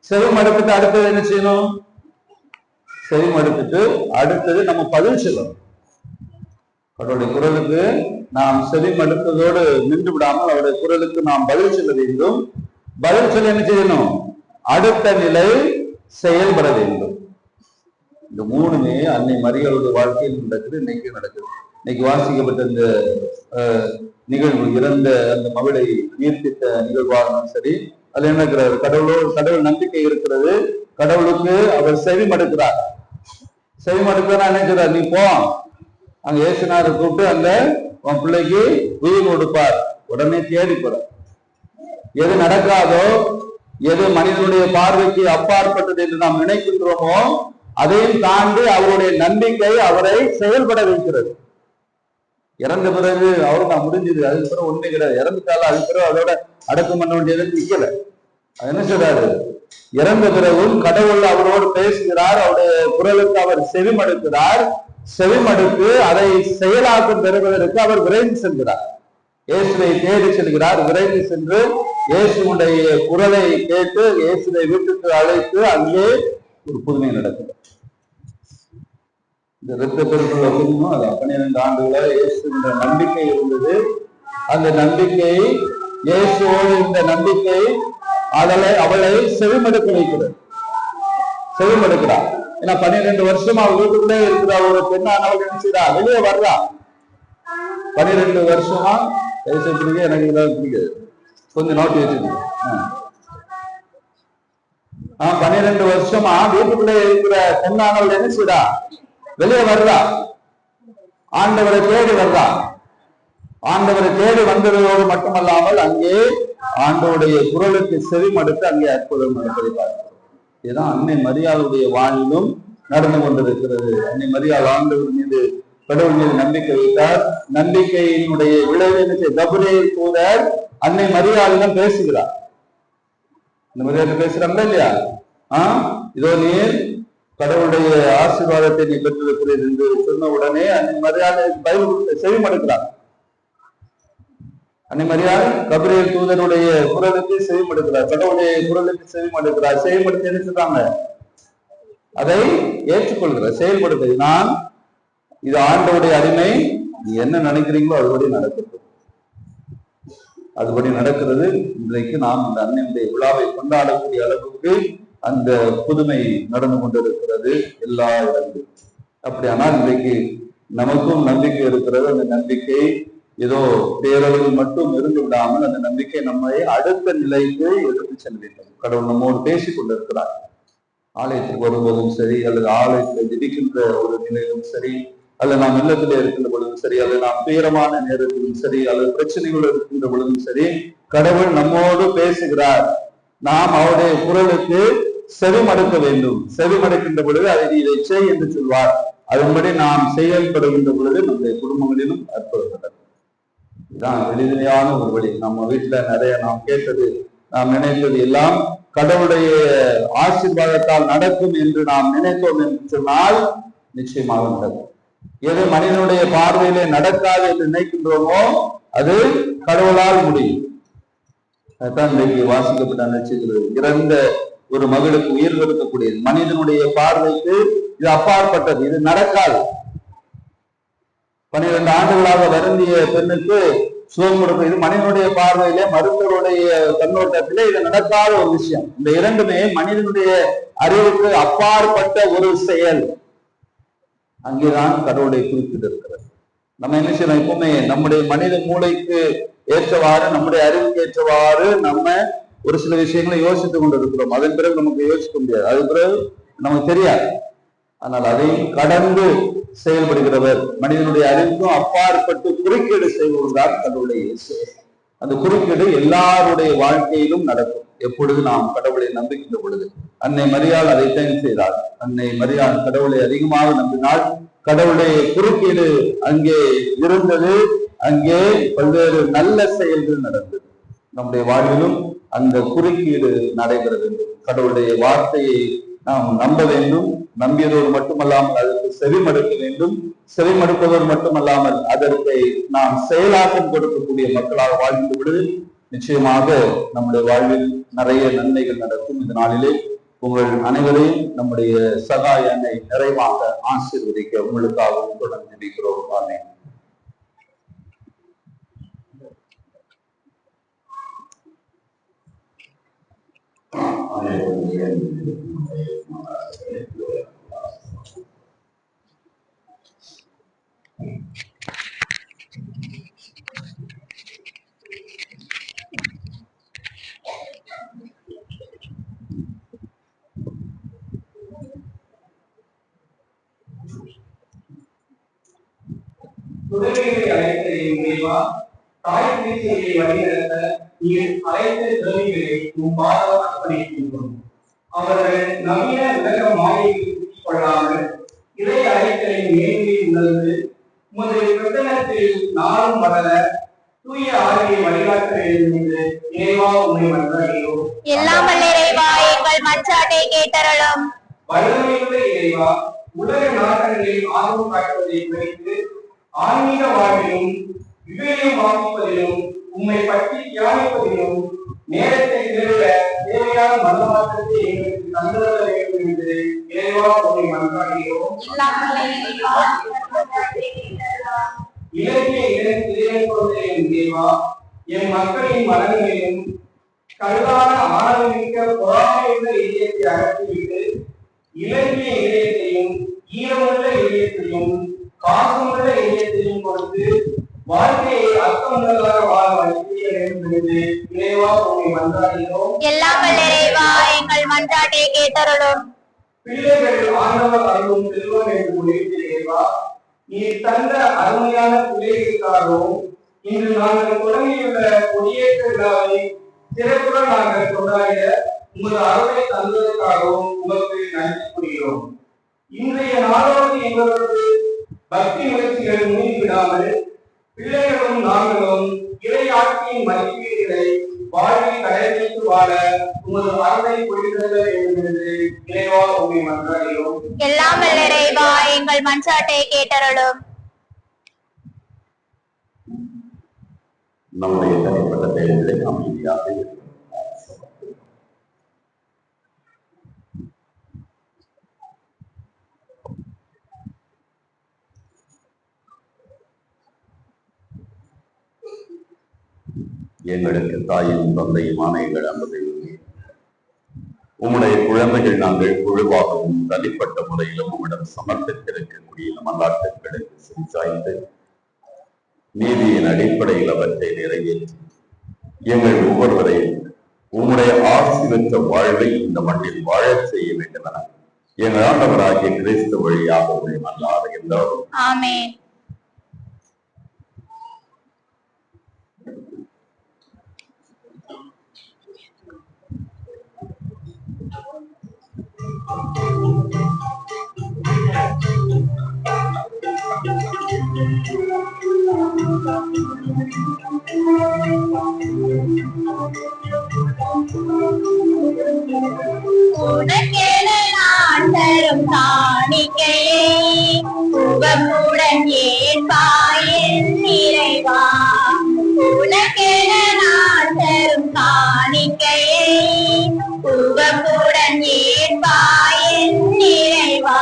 செவிமடுத்துட்டு அடுத்தது என்ன செய்யணும்? செவிமடுத்துட்டு அடுத்தது நம்ம பதில் சொல்லணும். அவருடைய குரலுக்கு நாம் செவிமடுத்ததோடு நின்று விடாமல் அவருடைய குரலுக்கு நாம் பதில் சொல்ல வேண்டும். பதில் சொல்ல என்ன செய்யணும்? அடுத்த நிலை செயல்பட வேண்டும். இந்த மூணுமே அன்னை மரியாளுடைய வாழ்க்கையில் நடக்குது, இன்னைக்கு நடக்குது. இன்னைக்கு வாசிக்கப்பட்ட இந்த நிகழ்வு, இறந்த அந்த மகளை உயிர்ப்பித்த நிகழ்வாகவும் சரி, அதுல என்ன இருக்கிறாரு? கடவுள் நம்பிக்கை இருக்கிறது. கடவுளுக்கு அவர் செவிமடுக்கிறார். செவிமடுக்கிறார் என்ன சொல்றார்? நீ போ, அங்க இயேசுநாதரை கூப்பிட்டு அந்த உன் பிள்ளைக்கு உயிர் கொடுப்பார். உடனே தேடி போற. எது நடக்காதோ, எது மனிதனுடைய பார்வைக்கு அப்பாற்பட்டது என்று நாம் நினைக்கின்றோமோ அதையும் தாண்டி அவருடைய நம்பிக்கை அவரை செயல்பட வைக்கிறது. இறந்த பிறகு அவரு நான் முடிஞ்சது, அதுக்கு பிறகு ஒண்ணு கிடையாது. இறந்துட்டாலும் அதுக்கு பிறகு அதோட அடக்கம் பண்ண வேண்டியது நிக்கல. அது என்ன சொல்றாரு? இறந்த பிறகும் கடவுள் அவரோடு பேசுகிறார். அவருடைய குரலுக்கு அவர் செவிமடுக்கிறார். செவிமடுத்து அதை செயலாக்கம் பெறுவதற்கு அவர் விரைந்து செல்கிறார். இயேசுவை தேடி செல்கிறார். விரைந்து சென்று இயேசுடைய குரலை கேட்டு இயேசுவை வீட்டுக்கு அழைத்து அங்கே ஒரு புதுமை நடக்குது. இந்த இரத்த பெருக்குள்ள புதுமை அது 12 ஆண்டுகள இயேசுன்ற நம்பிக்கை இருந்தது. அந்த நம்பிக்கை இயேசுவோடு இந்த நம்பிக்கை அவளை செவிமடுக்க வைக்கிறது. செவிமடுக்கிறார். ஏன்னா 12 வருஷமா அவள் வீட்டுக்குள்ளே இருக்கிற ஒரு பெண்ணானவள் நினைச்சுடா வெளியே வர்றா. 12 வருஷமா பிடிக்க எனக்கு இதெல்லாம் பிடிக்காது, கொஞ்சம் நோட்டி வச்சுக்கோங்க. 12 வருஷமா வீட்டுக்குள்ளே இருக்கிற பெண்ணானவள் நினைச்சுடா வெளியே வர்றா. ஆண்டவரை தேடி வர்றா. ஆண்டவரை தேடி வந்ததோடு மட்டுமல்லாமல் அங்கே ஆண்டவருடைய குரலுக்கு செவிமடுத்து அங்கே அற்புதம் நடப்பதை பார்க்கிறோம். இதுதான் அன்னை மரியாளுடைய வாழ்விலும் நடந்து கொண்டிருக்கிறது. அன்னை மரியாள் ஆண்டவர் மீது, கடவுள் மீது நம்பிக்கை வைத்தார். நம்பிக்கையினுடைய விளைவு என்ன? கபிரியேல் தூதர் அன்னை மரியாளிடம் பேசுகிறார். இந்த மரியாதை பேசுறாங்களா இல்லையா? இதோ நீர் கடவுளுடைய ஆசீர்வாதத்தை நீ பெற்றிருக்கிறீர் என்று சொன்ன உடனே அன்னை மரியாதை பைபிள் செவிமடுக்கிறார். அன்னை மரியாள் கபிரியேல் தூதருடைய குரலுக்கு செவிமடுக்கிறார். கடவுளுடைய குரலுக்கு செவிமடுக்கிறார். செவிமடுத்து என்ன சொல்றாங்க? அதை ஏற்றுக்கொள்கிறார், செயல்படுகிறது. நான் இது ஆண்டவருடைய அடிமை, நீ என்ன நினைக்கிறீங்களோ அதுபடி நடக்கிறது. அதுபடி நடக்கிறது. இன்றைக்கு நாம் இந்த அன்னையுடைய விழாவை கொண்டாடக்கூடிய அளவுக்கு அந்த புதுமை நடந்து கொண்டிருக்கிறது எல்லா இடங்களிலும். அப்படியானால் இன்றைக்கு நமக்கும் நம்பிக்கை இருக்கிறது. அந்த நம்பிக்கை ஏதோ பேரளவில் மட்டும் இருந்து விடாமல் அந்த நம்பிக்கை நம்மை அடுத்த நிலைக்கு எடுத்து செல்ல வேண்டும். கடவுள் நம்மோடு பேசிக் கொண்டிருக்கிறார். ஆலயத்துக்கு வரும்போதும் சரி, அல்லது ஆலயத்தில் ஜெபிக்கின்ற ஒரு நிலையிலும் சரி, அல்லது நாம் இல்லத்திலே இருக்கின்ற பொழுதும் சரி, அல்லது நாம் துயரமான நேரத்திலும் சரி, அல்லது பிரச்சனைகள் இருக்கின்ற பொழுதும் சரி, கடவுள் நம்மோடு பேசுகிறார். நாம் அவருடைய குரலுக்கு செவிமடுக்க வேண்டும். செவிமடுக்கின்ற பொழுது அதை இதை செய் என்று சொல்வார். அதன்படி நாம் செயல்படுகின்ற பொழுது நம்முடைய குடும்பங்களிலும் அற்புதப்பட்டது. இதுதான் எளிமையான ஒரு வழி. நம்ம வீட்டுல நிறைய நாம் கேட்டது, நாம் நினைத்தது எல்லாம் கடவுளுடைய ஆசீர்வாதத்தால் நடக்கும் என்று நாம் நினைத்தோம் என்று சொன்னால் நிச்சயமாக நடக்கும். எது மனிதனுடைய பார்வையிலே நடக்காது என்று நினைக்கின்றோமோ அது கடவுளால் முடியும். அதுதான் இன்றைக்கு வாசிக்கப்பட்ட நட்சத்திரம். இறந்த ஒரு மகளுக்கு உயிர் கொடுக்கக்கூடியது. மனிதனுடைய பார்வைக்கு இது அப்பாற்பட்டது, இது நடக்காது. 12 ஆண்டுகளாக வருந்திய பெண்ணுக்கு சுகம் கொடுக்க, இது மனிதனுடைய பார்வையிலே, மருத்துவருடைய கண்ணோட்டத்திலே இது நடக்காத ஒரு விஷயம். இந்த இரண்டுமே மனிதனுடைய அறிவுக்கு அப்பாற்பட்ட ஒரு செயல். அங்கேதான் கடவுளை குறிப்பிட்டு இருக்கிறது. நம்ம என்ன செய்யணும்? எப்பவுமே நம்முடைய மனித மூளைக்கு ஏற்றவாறு, நம்முடைய அறிவுக்கு ஏற்றவாறு நம்ம ஒரு சில விஷயங்களை யோசித்துக் கொண்டு இருக்கிறோம். அதன் பிறகு நமக்கு யோசிக்க முடியாது, அது பிறகு நமக்கு தெரியாது. ஆனால் அதை கடந்து செயல்படுகிறவர், மனிதனுடைய அறிவுக்கும் அப்பாற்பட்டு குறுக்கீடு செய்வதுதான் கடவுளை இயேசு. அந்த குறுக்கீடு எல்லாருடைய வாழ்க்கையிலும் நடக்கும். எப்பொழுது நாம் கடவுளை நம்புகின்ற பொழுது. அன்னை மரியாள் அதைத்தான் செய்தாள். அன்னை மரியாள் கடவுளை அதிகமாக நம்பினாள். கடவுளுடைய குறுக்கீடு அங்கே இருந்தது. அங்கே பல்வேறு நல்ல செயல்கள் நடந்தது. நம்முடைய வாழ்விலும் அந்த குறுக்கீடு நடைபெற வேண்டும். கடவுளுடைய வார்த்தையை நாம் நம்ப வேண்டும். நம்பியதோடு மட்டுமல்லாமல் அதற்கு செவிமடுக்க வேண்டும். செவிமடுப்பதோடு மட்டுமல்லாமல் அதற்கு நாம் செயலாக்கம் கொடுக்கக்கூடிய மக்களாக வாழ்ந்து விடுது. நிச்சயமாக நம்முடைய வாழ்வில் நிறைய நன்மைகள் நடக்கும். இந்த நாளிலே உங்கள் அனைவரையும் நம்முடைய சகாய அன்னை நிறைவாக ஆசீர்வதிக்க உங்களுக்காகவும் தொடர்ந்து ஜெபிக்கிறோம். ஆமென். துறவிகளை அழைத்த இறைவா, தாய் திருச்சியை வழிநடத்த நீர் அழைத்த துறவிகளை உம் பாதம் அர்ப்பணிக்கின்றோம். அவர்கள் நவீன உலக மாயையில் சிக்கிக் கொள்ளாமல் இறை அழைத்தலின் மேன்மையை உணர்ந்து உமது பிரசனத்தில் நாளும் வளர தூய ஆவியை வழிகாட்ட வேண்டும் என்று இறைவா உம்மை மன்றாடுகிறோம். எல்லாம் வல்ல இறைவா, எங்கள் மன்றாட்டை கேட்டருளும். வல்லமையுள்ள இறைவா, உலக நாட்டங்களில் ஆர்வம் காட்டுவதை குறைத்து ஆன்மீக வாழ்விலும் விவேகம் வாசிப்பதிலும் உம்மை பற்றி தியானிப்பதிலும் நேரத்தை திருட தேவையான மனமாற்றத்தை எங்களுக்கு தந்துள்ள வேண்டும் என்று இறைவா உம்மை மன்றாடுகிறோம். இலக்கிய இறைவன் தேவா, என் மக்களின் மனங்களிலும் கல்லான ஆணவமிக்க பொறாமையுள்ள இதயத்தை அகற்றிவிட்டு இலக்கிய இதயத்தையும் ஈரமுள்ள இதயத்தையும் பாசமுள்ள இதயத்தையும் கொடுத்து வாழ்க்கையை அர்த்தமுள்ளதாக வாழ வழிய வேண்டும் என்று இறைவா உம்மை மன்றாடுகிறோம். எல்லாம் வல்ல இறைவா, எங்கள் மன்றாட்டை கேட்டருளும். பிள்ளைகள் ஆண்டவர் அருளும் செல்வம் என்று முடிவு இறைவா, நீ தந்த அருமையான பிள்ளைகளுக்காகவும் இன்று நாங்கள் தொடங்கியுள்ள கொடியேற்ற விழாவை சிறப்புடன் நாங்கள் கொண்டாட உமது அருளை தந்ததற்காகவும் உமக்கு நன்றி கூறுகிறோம். இன்றைய நாளோடு எங்களோடு பக்தி முயற்சிகள் மூழ்கிவிடாமல் பிள்ளைகளும் நாங்களும் இறை ஆட்சியின் மதிப்பீடுகளை வாழ்வில் கடைபிடித்து வாழ உமது அருளை பொழிதல் வேண்டும் என்று இறைவா உம்மை மன்றாடுகிறோம். எல்லாம் வல்ல இறைவா, எங்கள் மன்றாட்டை கேட்டருளும். நம்முடைய தனிப்பட்ட செயல்களை அமைதியாக எங்களுக்கு தாயும் தந்தையுமான எங்கள் அன்பை உம்முடைய குழந்தைகள் நாங்கள் குழுவாகவும் தனிப்பட்ட முறையிலும் உம்மிடம் சமர்ப்பித்திருக்கக்கூடிய மல்லாட்டுகளுக்கு செஞ்சாய்ந்து நீதியின் அடிப்படையில் அவற்றை நிறைவேற்றி எங்கள் ஒவ்வொருவரையும் உம்முடைய ஆசி பெற்ற வாழ்வை இந்த மண்ணில் வாழச் செய்ய வேண்டும் என எங்கள் ஆண்டவராகிய கிறிஸ்து வழியாக உங்களை மல்லாத எல்லோரும் ஆமென். உனக்கென நான் தரும் காணிக்கையை உவப்புடன் ஏற்பாயின் நிறைவா. உனக்கென நான் தரும் காணிக்கையை உவப்புடன் ஏற்பாயின் நிறைவா.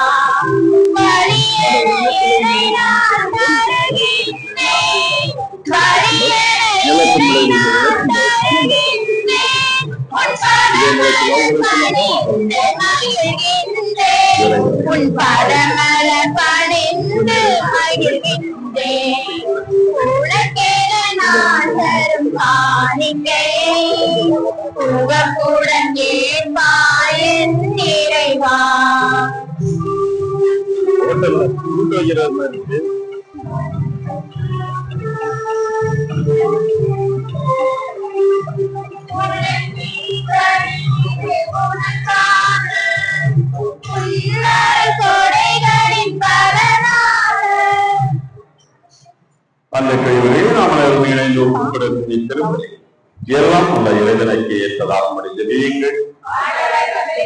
வழியென இதை நான் தருகின்றேன், வழியென இதை நான் தருகின்றேன். உன் பதமலர் பணிந்து மகிழ்கின்றேன், உன் பதமலர் பணிந்து மகிழ்கின்றேன். உனக்கென நான் தரும் காணிக்கையை உவப்புடன் ஏற்பாயின் நிறைவா. அந்த கைவரை நாம் அனைவரும் இணைந்து ஒப்புக்கொடுக்கும் திருப்பதி எல்லாம் உள்ள இறைவனுக்கு ஏற்றதாக முடிந்தீர்கள்.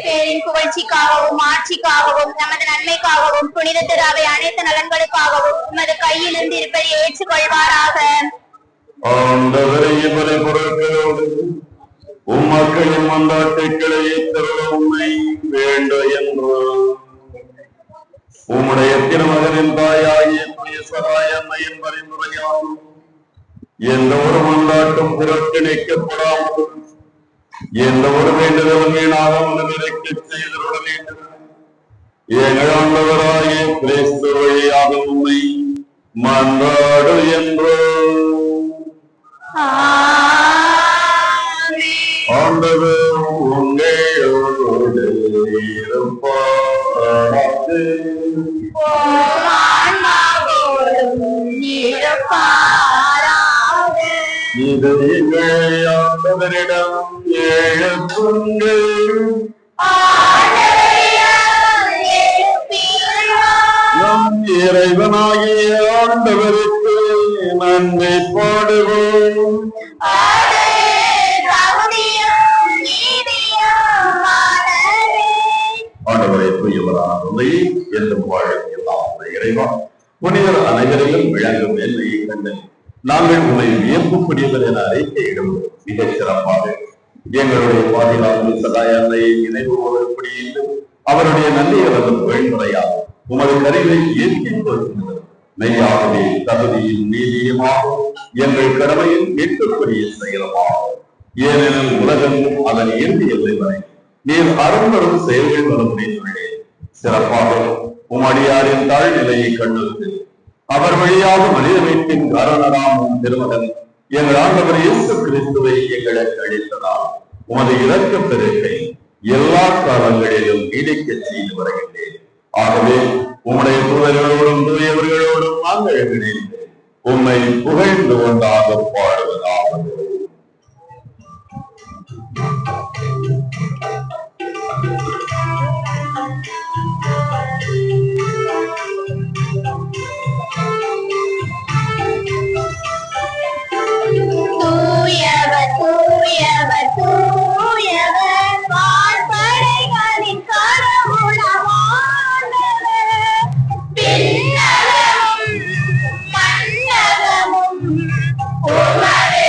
பேரின் புகழ்ச்சிக்காகவும் ஆட்சிக்காகவும் நமது நன்மைக்காகவும் புனித திராவை அனைத்து நலன்களுக்காகவும் உமது கையிலிருந்து இருப்பதை ஏற்றுக்கொள்வாராக. ஆண்டவரை இவரை பொருட்களோடு உம்மக்களின் மந்தாட்டுக்களை தருள உண்மை வேண்ட என்று உம்முடைய திருமகனின் தாயாகிய சராய அன்னையின் வரைமுறையாகும் எந்த ஒரு மந்தாட்டும் புறக்கணிக்கப்படாமல் எந்த ஒரு வேண்டுதலும் வீணாக நிறைவேற்ற செய்திட வேண்டும். எங்கள் ஆண்டவராகிய கிறிஸ்து வழியாக உண்மை மன்றாடு என்று ஆண்டவர் உங்களோடு இருப்பாராக. இது எங்கள் ஆண்டவரிடம் எழுப்புங்கள். நம் இறைவனாகிய ஆண்டவருக்கு நன்றி பாடுவோம். ஆண்டவரை தூயவரான உண்மையை என்றும் வாழும் எல்லாம் இறைவா புனிதர் அனைவரையும் விளங்கும் மேன்மையை கண்டு நாங்கள் உண்மை வியப்புக்குரியவர் என அறிக்கையிடும் மிகச் சிறப்பாக எங்களுடைய பாதுகாப்பு சகாய அன்னையை நினைவு கூறக்கூடிய அவருடைய நல்லியரது வழிமுறையாக உமது கருவை ஏற்கிக் கொள்கின்றது. மெய்யாகவே தகுதியின் நீதியுமாகும் எங்கள் கடமையின் மீட்கக்கூடிய செயலமாகும். ஏனெனில் உலகமும் அதன் இறுதி எல்லை வரை நீர் அரும்பெரும் செயல்கள் வர முடிந்துள்ளே. சிறப்பாக உமடியாரின் தாழ்நிலையை கண்டுத்து அவர் வழியாக மனித மீட்பின் காரணராமும் திருமகன் எங்கள் ஆண்டவர் இயேசு கிறிஸ்துவை எங்களுக்கு அளித்ததால் உமது இரக்க பெருக்கை எல்லா காலங்களிலும் நீடிக்க செய்து வருகின்றேன். ஆகவே உம்முடைய தூதர்களோடும் தூயவர்களோடும் நாங்கள் இணைந்து உம்மை புகழ்ந்து கொண்டாக பாடுவதாவது. தூயவர் தூயவர் தூயவர் வான்படைகளின் கடவுளமானவர். விண்ணகமும் மண்ணகமும் உமது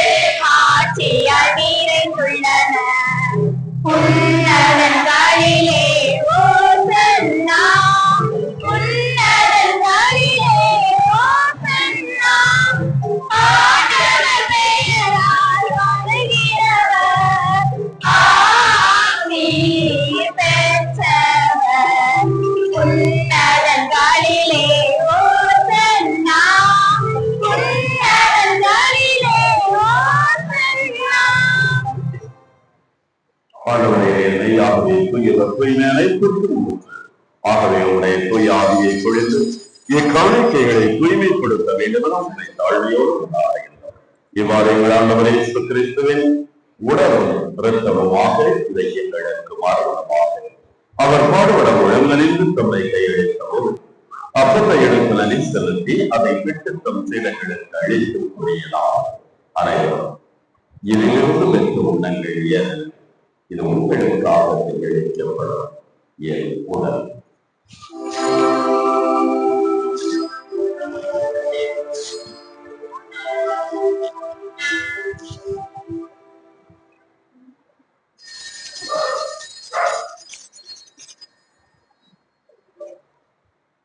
ஆட்சியால் நிறைந்துள்ளன. உன்னதங்களிலே ஓசன்னா, உன்னதங்களிலே ஓசன்னா. ஆண்டவர் பெயரால் வருகிறவர் ஆசீர் பெற்றவர். உன்னதங்களிலே ஓசன்னா, உன்னதங்களிலே ஓசன்னா. ஆண்டவரே மெய்யாகவே தூயவர் தூய்மை அனைத்திற்கும் ஆகவே உடைய தூய ஆவியை பொழிந்து இக்காணிக்கைகளை தூய்மைப்படுத்த வேண்டும் என உங்களை தாழ்மையோடு ஆராய்ந்தார். இவ்வாறு எங்கள் ஆண்டவரே இயேசு கிறிஸ்துவின் உடலும் இரத்தமுமாக இதை எங்களுக்கு மாறுவதாக அவர் பாடுபட ஒழுங்கணிந்து தம்மை கையெழுத்தவோடு அப்பத்தை எடுத்து நலி செலுத்தி அதை விட்டு தம் சீடர்களுக்கு அழித்து கூறியதாம். அனைவரும் இதிலிருந்து பெற்று உண்ணங்கள் இது உங்களுக்காக இழைக்கப்படும் என் உடல்.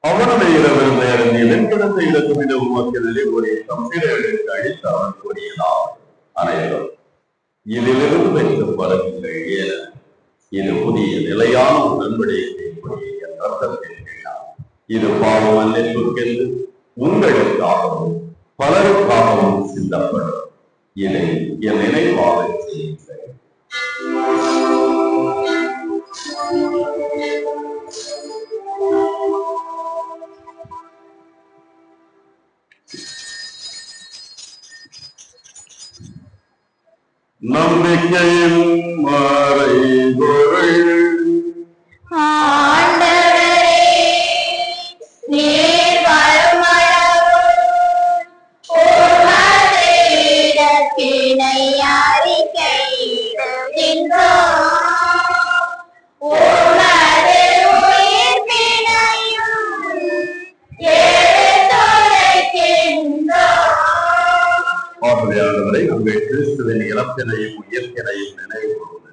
அவனுடைய இரவிருந்த இறங்கி வெண்கிடத்தை இழக்கும் உமக்கிலே ஒரு சம்சீடர்களுக்கு அழித்து அவன் கூறியதாம். அனைவரும் இதிலிருந்து வைத்து பழகுங்கள் இது புதிய நிலையான உடன்படிக்கைக்குரிய என் ரத்தத்தின் கிண்ணம். இது பாவம் மன்னிப்புக்கென்று உங்களுக்காகவும் பலருக்காகவும் சிந்தப்படும். இதை என் நினைவாக செய்யுங்கள். நம்பிக்கையின் மறைபொருள் ஆண்டவரே, நீர் வருமளவும் உமது இடத்தினை அறிக்கையிடுகின்றோம். உமது உயிர்ப்பினையும் எடுத்துரைக்கின்றோம். ஆண்டவரை உங்கள் கிறிஸ்துவின் இறப்பினையும் உயிர்ப்பினையும் நினைவு கூர்ந்து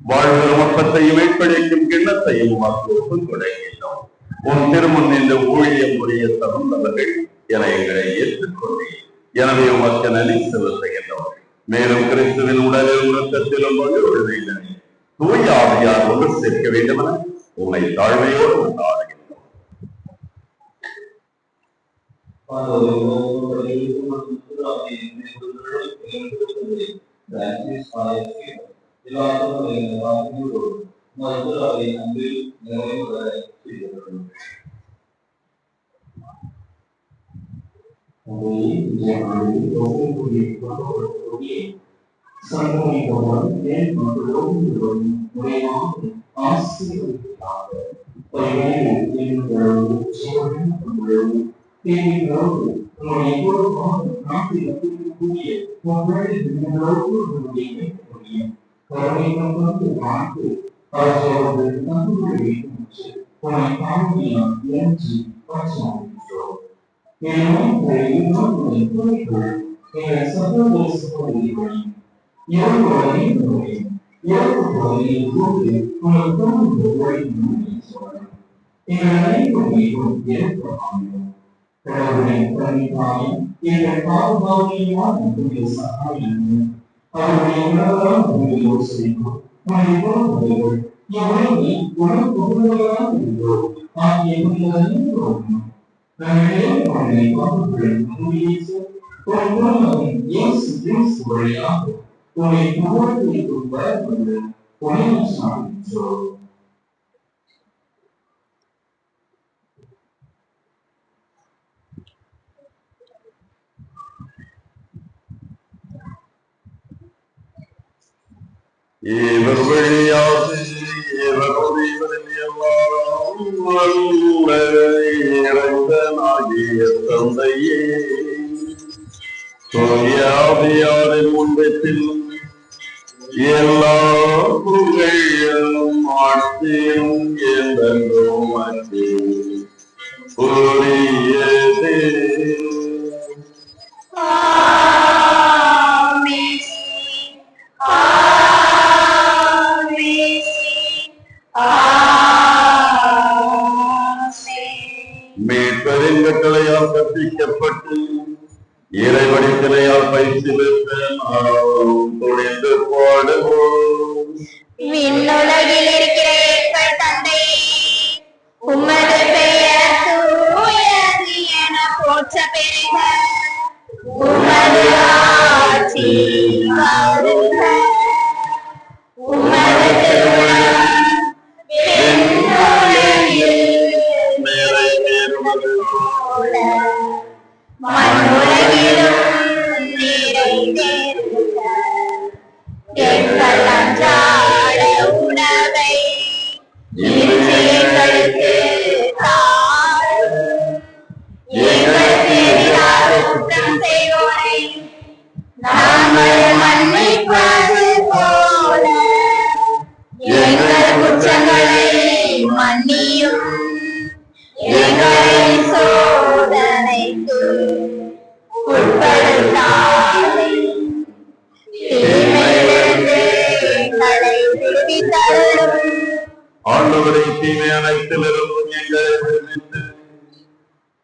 வாழ்வு மொத்தத்தையும் மீட்பளிக்கும் கிண்ணத்தையும் ஒப்புக் கொடுக்கின்றோம். உன் திருமுன் இந்த ஊழியம் புரிய தகுந்தவர்கள் என எங்களை ஏற்றுக்கொண்டேன். எனவே உமக்கு நன்றி செலுத்துகின்றோம். மேலும் கிறிஸ்துவின் உடலில் உறக்கத்திலும் மகிழ்வுகளை தூய ஆவியார் ஒன்று சேர்க்க வேண்டும் என உங்களை தாழ்மையோடு கொண்டாடுகின்றோம். இவர் வழியாக இறைவனாகிய தந்தையே, தூயாவியாரின் முன்பத்தில் எல்லா புகழும் ஆட்சியும் என்றென்றும் உரியதே. மீட்பரின் கட்டளையால் கற்பிக்கப்பட்டு இறைவடித்தலையால் பயிற்சி பெற்ற நாம் துணிந்து பாடுவோம். விண்ணுலகில் இருக்கிற எங்கள் தந்தையே, உமது பெயர் தூயது என போற்ற பெறுக. உமது ஆட்சி வருக. உமது திருவுளம் விண்ணுலகில் நிறைவேறுவது போல மண்ணுலகிலும் நிறைவேறுக. எங்கள் அன்றாட உணவை இன்று எங்களுக்கு தாரும். உட்படுத்தாதேயும். தீமையிலிருந்து எங்களை விடுவித்தருளும். ஆண்டவரை தீமை அனைத்திலிருந்தும் எங்களை விடுவித்து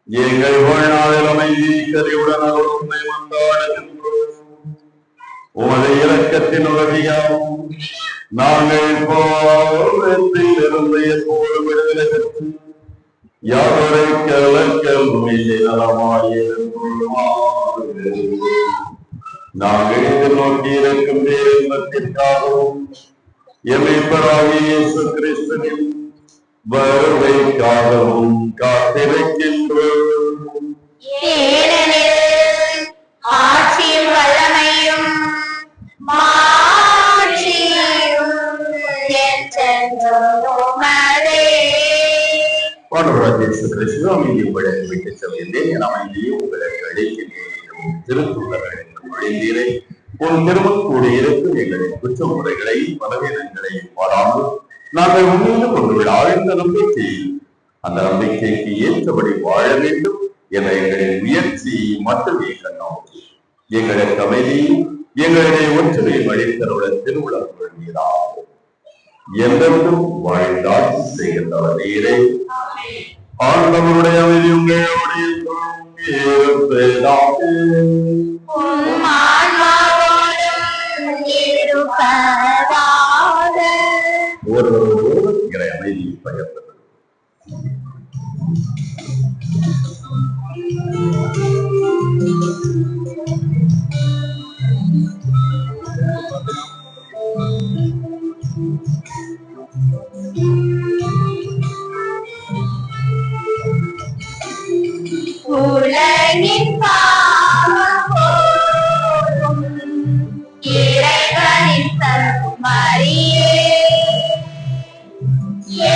எங்கள் வாழ்நாளில் அமைதி கரியுடன் உண்மை வந்தாடுகின்றோம். உமது இரக்கத்தின் உதவியாகும் நாங்கள் பாவத்தில் இருந்து எப்போது விடுதலை பெற்று யாவரை நாங்கள் எதிர்நோக்கி இருக்கும் பேரின்பத்திற்காகவும் எமைப்பராகிய இயேசு கிறிஸ்துவின் வருகைக்காகவும் காத்திருக்கின்றோம். ஏனெனில் ஆட்சியும் வல்லமையும் மாட்சியும் என்றென்றும் உமதே. ஆண்டவராகிய இயேசு கிறிஸ்து அமைதி உங்களுக்கு விட்டு செல்கின்றேன், என் அமைதியை உங்களுக்கு அளிக்கிறேன். திருத்துள்ளவர்களுக்கு மொழிந்தீரை உன் திருமணம் கூடியிருக்கும் எங்களின் குற்றமுறைகளை பலவீனங்களை பாராமல் நாங்கள் உண்மையில கொண்டுள்ள ஆழ்ந்த நம்பிக்கையில் அந்த நம்பிக்கைக்கு ஏற்றபடி வாழ வேண்டும் என எங்களின் முயற்சி மட்டுமே கண்ணோக்கி எங்களுக்கு அமைதி எங்களுடைய ஒற்றுமை வழித்தருள திருவிழாக்கள் மீதாகும் என்றென்றும் வாழ்ந்தாட்சி செய்கின்றவர் நீரே. ஆண்டவருடைய அமைதி உங்களுடைய ஒருவரோடு அமைதியை பகிர்ந்தது. உலகின் பாவம் போக்கும் இறைவனின் தன்மரியே,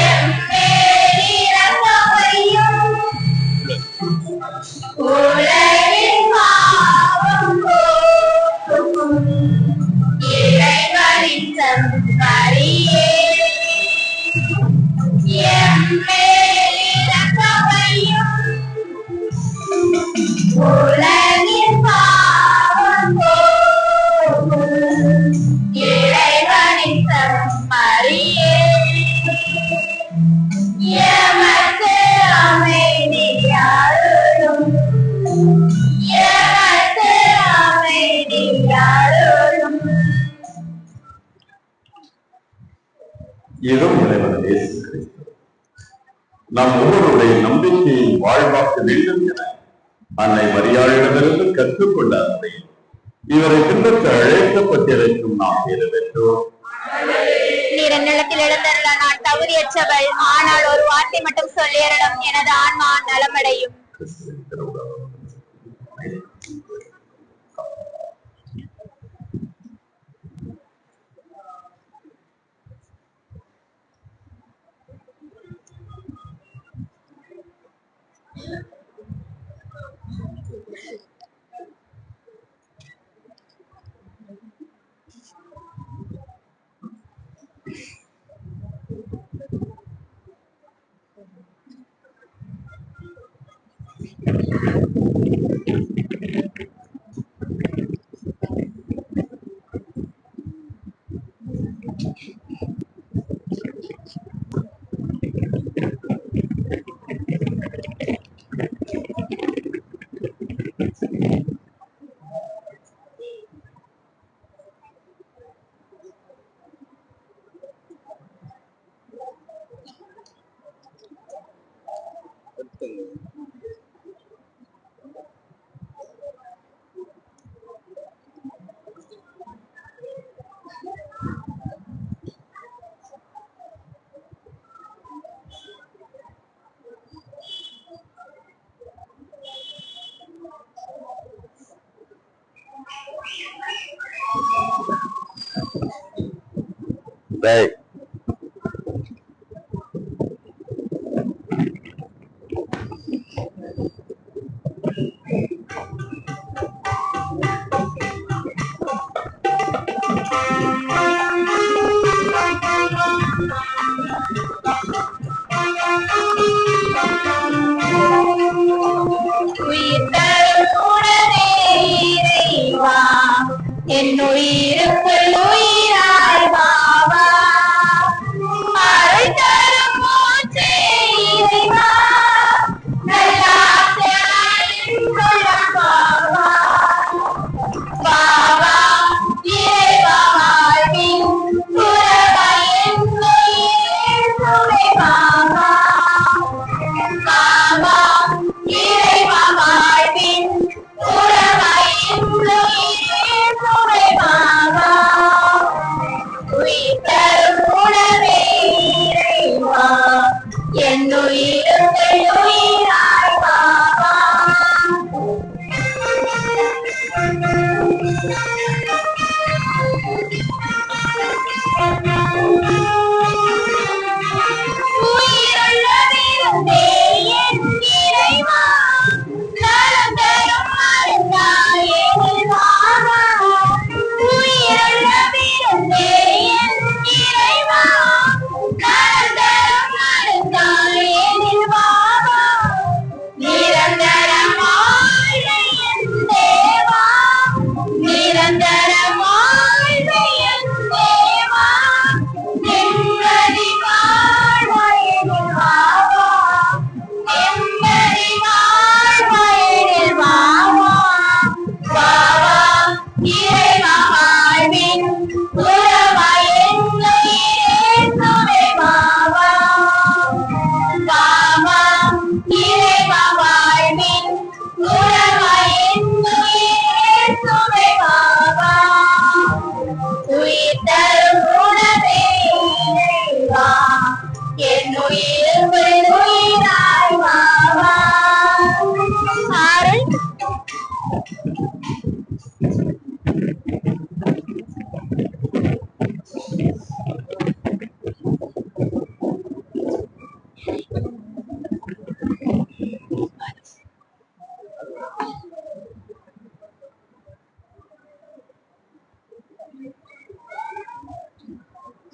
எம்மேல் இரக்கமையும். உலகின் பாவம் போக்கும் இறைவனின் தன்மரியே, எம்மேல் இரக்கமையும். உலகின் பாவம் போக்கும் இறைவனின் தன்மரியே, எமக்கு அமைதியாளரும் எமக்கு அமைதியாளரும். இதுவும் இறைவன் இயேசு கிறிஸ்து நாம் ஒவ்வொருடைய நம்பிக்கையை வாழ்வாக்க வேண்டும் என அன்னை மரியாளிடமிருந்து கற்றுக்கொள்ள முடியும். இவரை பின்பற்ற அழைக்கப்பட்டிருக்கும் நாம் பெற்றோர். நீர் நிலத்தில் எழுந்தருள நான் தகுதியற்றவள், ஆனால் ஒரு வார்த்தை மட்டும் சொல்லியறலும் எனது ஆன்மா நலமடையும். Right. உயிர்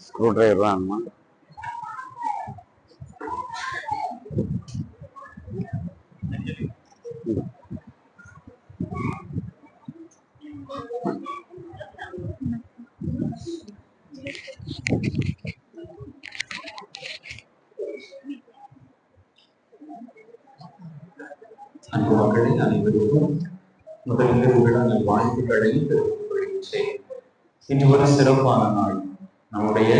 ஸ்க்ரூ டிரைவர் வாங்கம்மா. அன்பு மக்களை அனைவருக்கும் முதல் திருவிழா வாழ்த்துக்களை தெரிவித்துக் கொள்கிறேன். இன்று ஒரு சிறப்பான நாள், நம்முடைய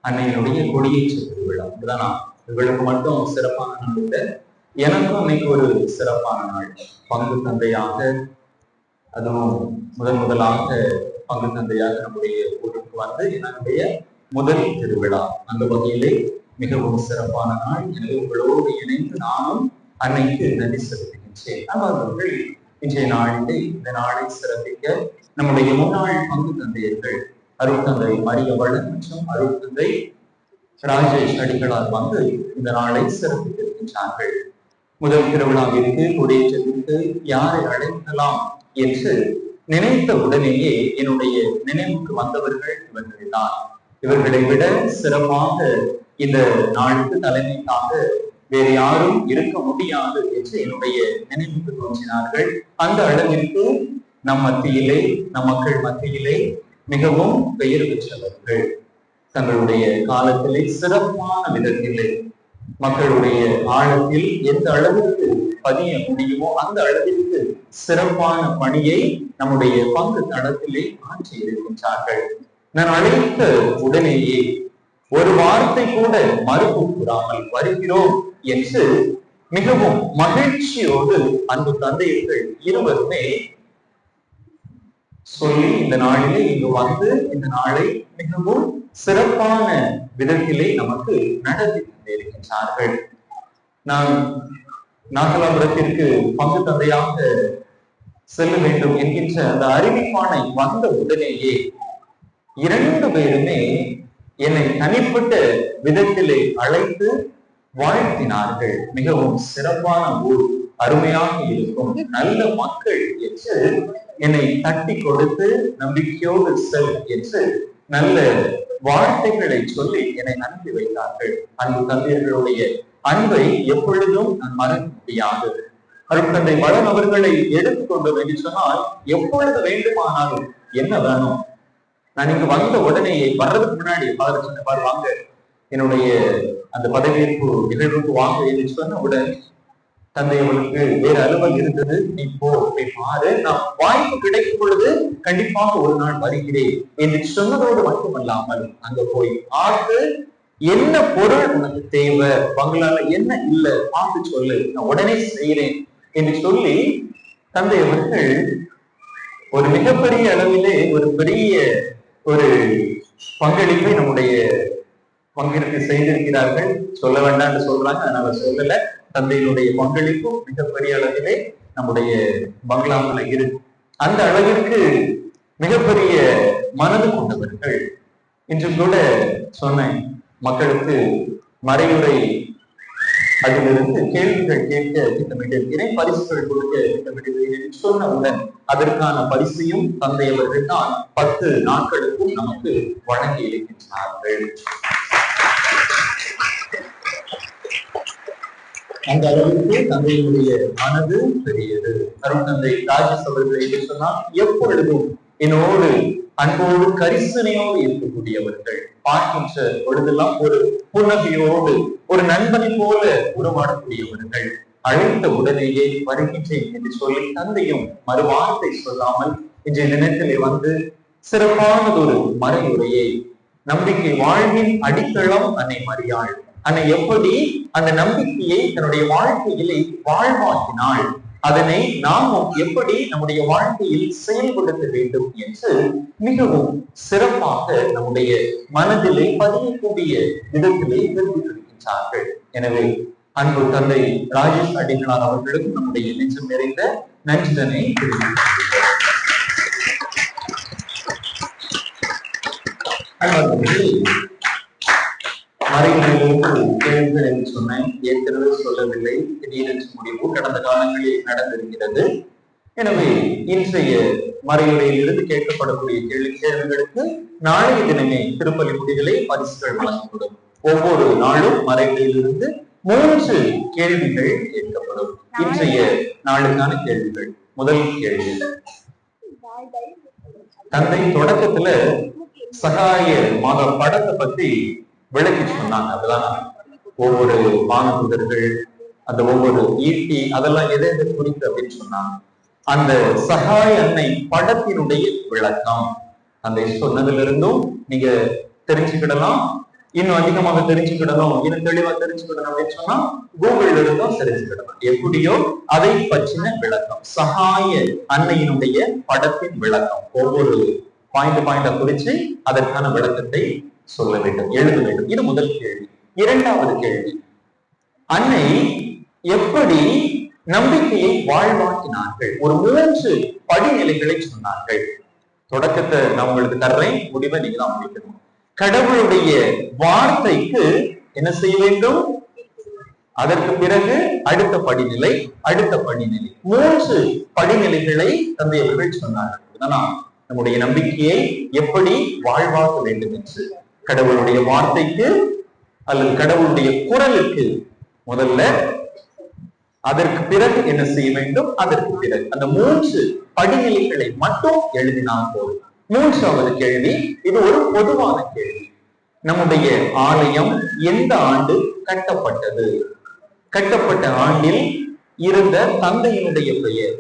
அன்னையினுடைய கொடியேற்ற திருவிழா. இதுதான் இவளுக்கு மட்டும் சிறப்பான நாள் இல்லை, எனக்கும் இன்னைக்கு ஒரு சிறப்பான நாள். பங்கு தந்தையாக, அதுவும் முதலாக பங்கு தந்தையாக நம்முடைய ஊருக்கு வந்து என்னுடைய முதல் திருவிழா. அந்த வகையிலே மிகவும் சிறப்பான நாள். எனவே உங்களோடு இணைந்து நானும் அன்னைக்கு நன்றி செலுத்துகின்றேன். அவர்கள் இன்றைய நாளிலே இந்த நாளை சிறப்பிக்க நம்முடைய முன்னாள் பங்கு தந்தையர்கள் அருட்தந்தை மரியவளன் மற்றும் அருட்தந்தை ராஜேஷ் அடிகளார் வந்து இந்த நாளை சிறப்பித்திருக்கின்றார்கள். முதல் திருவிழாவிற்கு கொடியேற்றத்திற்கு யாரை அழைக்கலாம் என்று நினைத்த உடனேயே என்னுடைய நினைவுக்கு வந்தவர்கள் இவர்கள்தான். இவர்களை விட சிறப்பாக இந்த நாளுக்கு தலைமைக்காக வேறு யாரும் இருக்க முடியாது என்று என்னுடைய நினைவுக்கு தோன்றினார்கள். அந்த அளவிற்கு நம் மத்தியிலே, நம் மக்கள் மத்தியிலே மிகவும் பெயர் பெற்றவர்கள். தங்களுடைய காலத்திலே சிறப்பான விதத்திலே மக்களுடைய ஆழத்தில் எந்த அளவிற்கு பதிய முடியுமோ அந்த அளவிற்கு சிறப்பான பணியை நம்முடைய பங்கு தளத்திலே ஆற்றி இருக்கின்றார்கள். நான் அழைத்த உடனேயே ஒரு வார்த்தை கூட மறுப்பு கூறாமல் வருகிறோம் என்று மிகவும் மகிழ்ச்சியோடு அன்பு தந்தையர்கள் இருவருமே சொல்லி இந்த நாளிலே இங்கு வந்து இந்த நாளை மிகவும் சிறப்பான விதத்திலே நமக்கு நடத்தி தந்திருக்கின்றார்கள். நான் நாகலாபுரத்திற்கு பங்கு தந்தையாக செல்ல வேண்டும் என்கின்ற அந்த அறிவிப்பானை வந்த உடனேயே இரண்டு பேருமே என்னை தனிப்பட்ட விதத்திலே அழைத்து வாழ்த்தினார்கள். மிகவும் சிறப்பான ஊர், அருமையாக இருக்கும், நல்ல மக்கள் என்று என்னை தட்டி கொடுத்து நம்பிக்கையோடு செல் என்று நல்ல வார்த்தைகளை சொல்லி என்னை அனுப்பி வைத்தார்கள். அன்பு தந்தையர்களுடைய அன்பை எப்பொழுதும் நான் மறக்க முடியாது. அருட்தந்தை வளன் அவர்களை எடுத்துக்கொண்டோம் என்று சொன்னால் எப்பொழுது வேண்டுமானாலும் என்ன வேணும், நான் இங்கு வந்த உடனே வர்றதுக்கு முன்னாடி ஃபாதர் சொன்னார், வாங்க என்னுடைய அந்த பதவியேற்பு நிகழ்வுக்கு வாங்க என்று சொன்னவுடன் தந்தை அவளுக்கு வேறு அலுவல் இருந்தது, நீ போய் பாரு, நான் வாய்ப்பு கிடைக்கும் பொழுது கண்டிப்பாக ஒரு நாள் வருகிறேன் என்று சொன்னதோடு மட்டுமல்லாமல் அங்க போய் பார்த்து என்ன பொருள் உனக்கு தேவை, பங்களால என்ன இல்லை பார்த்து சொல்லு, நான் உடனே செய்கிறேன் என்று சொல்லி தந்தை அவர்கள் ஒரு மிகப்பெரிய அளவிலே ஒரு பெரிய ஒரு பங்களிப்பை நம்முடைய பங்கிற்கு செய்திருக்கிறார்கள். சொல்ல வேண்டாம் என்று சொல்றாங்க, அதனால சொல்லல. தந்தையினுடைய பங்களிப்பும் மிகப்பெரிய அளவிலே நம்முடைய பங்களாவில் இருக்கு. அந்த அளவிற்கு மிகப்பெரிய மனது கொண்டவர்கள். இன்று கூட சொன்னேன், மக்களுக்கு மறையுறை அதிலிருந்து கேள்விகள் கேட்க திட்டமிட்டிருக்கிறேன், பரிசுகள் கொடுக்க திட்டமிட்டிருக்கிறேன் சொன்னவுடன் அதற்கான பரிசையும் தந்தை அவர்கள் தான் 10 நாட்களுக்கும் நமக்கு வழங்கி இருக்கின்றார்கள். அந்த அளவுக்கு தந்தையினுடைய மனது பெரியது. அருட்தந்தை ராஜேஷ் அவர்கள் என்று சொன்னால் எப்பொழுதும் என்னோடு அன்போடு கரிசனையோடு இருக்கக்கூடியவர்கள். பார்க்கின்ற பொழுதெல்லாம் ஒரு புன்னகையோடு ஒரு நண்பனை போல உருவாடக்கூடியவர்கள். அழைத்த உடனேயே வருகின்றேன் என்று சொல்லி தந்தையும் மறுவார்த்தை சொல்லாமல் இன்றைய தினத்திலே வந்து சிறப்பானதொரு மறையுரையை, நம்பிக்கை வாழ்வின் அடித்தளம் அன்னை மரியாள், அன்னை எப்படி அந்த நம்பிக்கையை தன்னுடைய வாழ்க்கையிலே வாழ்வாக்கினாள், அதனை நாம் எப்படி நம்முடைய வாழ்க்கையில் செயல்படுத்த வேண்டும் என்று மிகவும் சிறப்பாக நம்முடைய மனதிலே பதியக்கூடிய விதத்திலே தெரிவித்திருக்கின்றார்கள். எனவே அன்பு தந்தை ராஜேஷ் அடிகளார் அவர்களுக்கும் நம்முடைய நெஞ்சம் நிறைந்த நன்றிதனை தெரிவிக்கின்றோம். மறைமுறையிலிருந்து கேள்விகள் என்று சொன்னேன், ஏற்கனவே சொல்லவில்லை, திடீரென்று முடிவு கடந்த காலங்களில் நடந்திருக்கிறது. எனவே இன்றைய மறையுறையிலிருந்து கேட்கப்படக்கூடிய கேள்விகளுக்கு நாளைய தினமே திருப்பலி முடிகளை பரிசுகள் வழங்கப்படும். ஒவ்வொரு நாளும் மறைமுறையிலிருந்து 3 கேள்விகள் கேட்கப்படும். இன்றைய நாளுக்கான கேள்விகள். முதல் கேள்வி, தந்தை தொடக்கத்துல சகாய மாத படத்தை பத்தி விளக்கி சொன்னாங்க. அதுதான் ஒவ்வொரு வானதூதர்கள், அந்த ஒவ்வொரு ஈட்டி, அதெல்லாம் எதை குறித்து அப்படின்னு சொன்னாங்க. அந்த சகாய அன்னை படத்தினுடைய விளக்கம் அந்த சொன்னதுல இருந்தும் நீங்க தெரிஞ்சுக்கிடலாம். இன்னும் அதிகமாக தெரிஞ்சுக்கிடணும், இன்னும் தெளிவா தெரிஞ்சுக்கிடணும் அப்படின்னு சொன்னா கூகுள்ல இருந்தும் தெரிஞ்சுக்கிடலாம். எப்படியோ அதை பற்றின விளக்கம், சகாய அன்னையினுடைய படத்தின் விளக்கம், ஒவ்வொரு பாயிண்டா குறிச்சு அதற்கான விளக்கத்தை சொல்ல வேண்டும், எழுத வேண்டும். இது முதல் கேள்வி. இரண்டாவது கேள்வி, அன்னை எப்படி நம்பிக்கையை வாழ்வாக்கினார்கள்? ஒரு 3 படிநிலைகளை சொன்னார்கள். தொடக்கத்தை நான் உங்களுக்கு தர்றேன், முடிவை நீங்க தான் முடிக்கணும். கடவுளுடைய வார்த்தைக்கு என்ன செய்ய வேண்டும், அதற்கு பிறகு அடுத்த படிநிலை, அடுத்த படிநிலை, 3 படிநிலைகளை தந்தை அவர்கள் சொன்னார்கள். நம்முடைய நம்பிக்கையை எப்படி வாழ்வாக்க வேண்டும் என்று. கடவுளுடைய வார்த்தைக்கு அல்லது கடவுளுடைய குரலுக்கு முதல்ல, அதற்கு பிறகு என்ன செய்ய வேண்டும், அதற்கு பிறகு, அந்த 3 படிநிலைகளை மட்டும் எழுதினால் போதும். 3வது கேள்வி, இது ஒரு பொதுவான கேள்வி. நம்முடைய ஆலயம் எந்த ஆண்டு கட்டப்பட்டது? கட்டப்பட்ட ஆண்டில் இருந்த தந்தையினுடைய பெயர்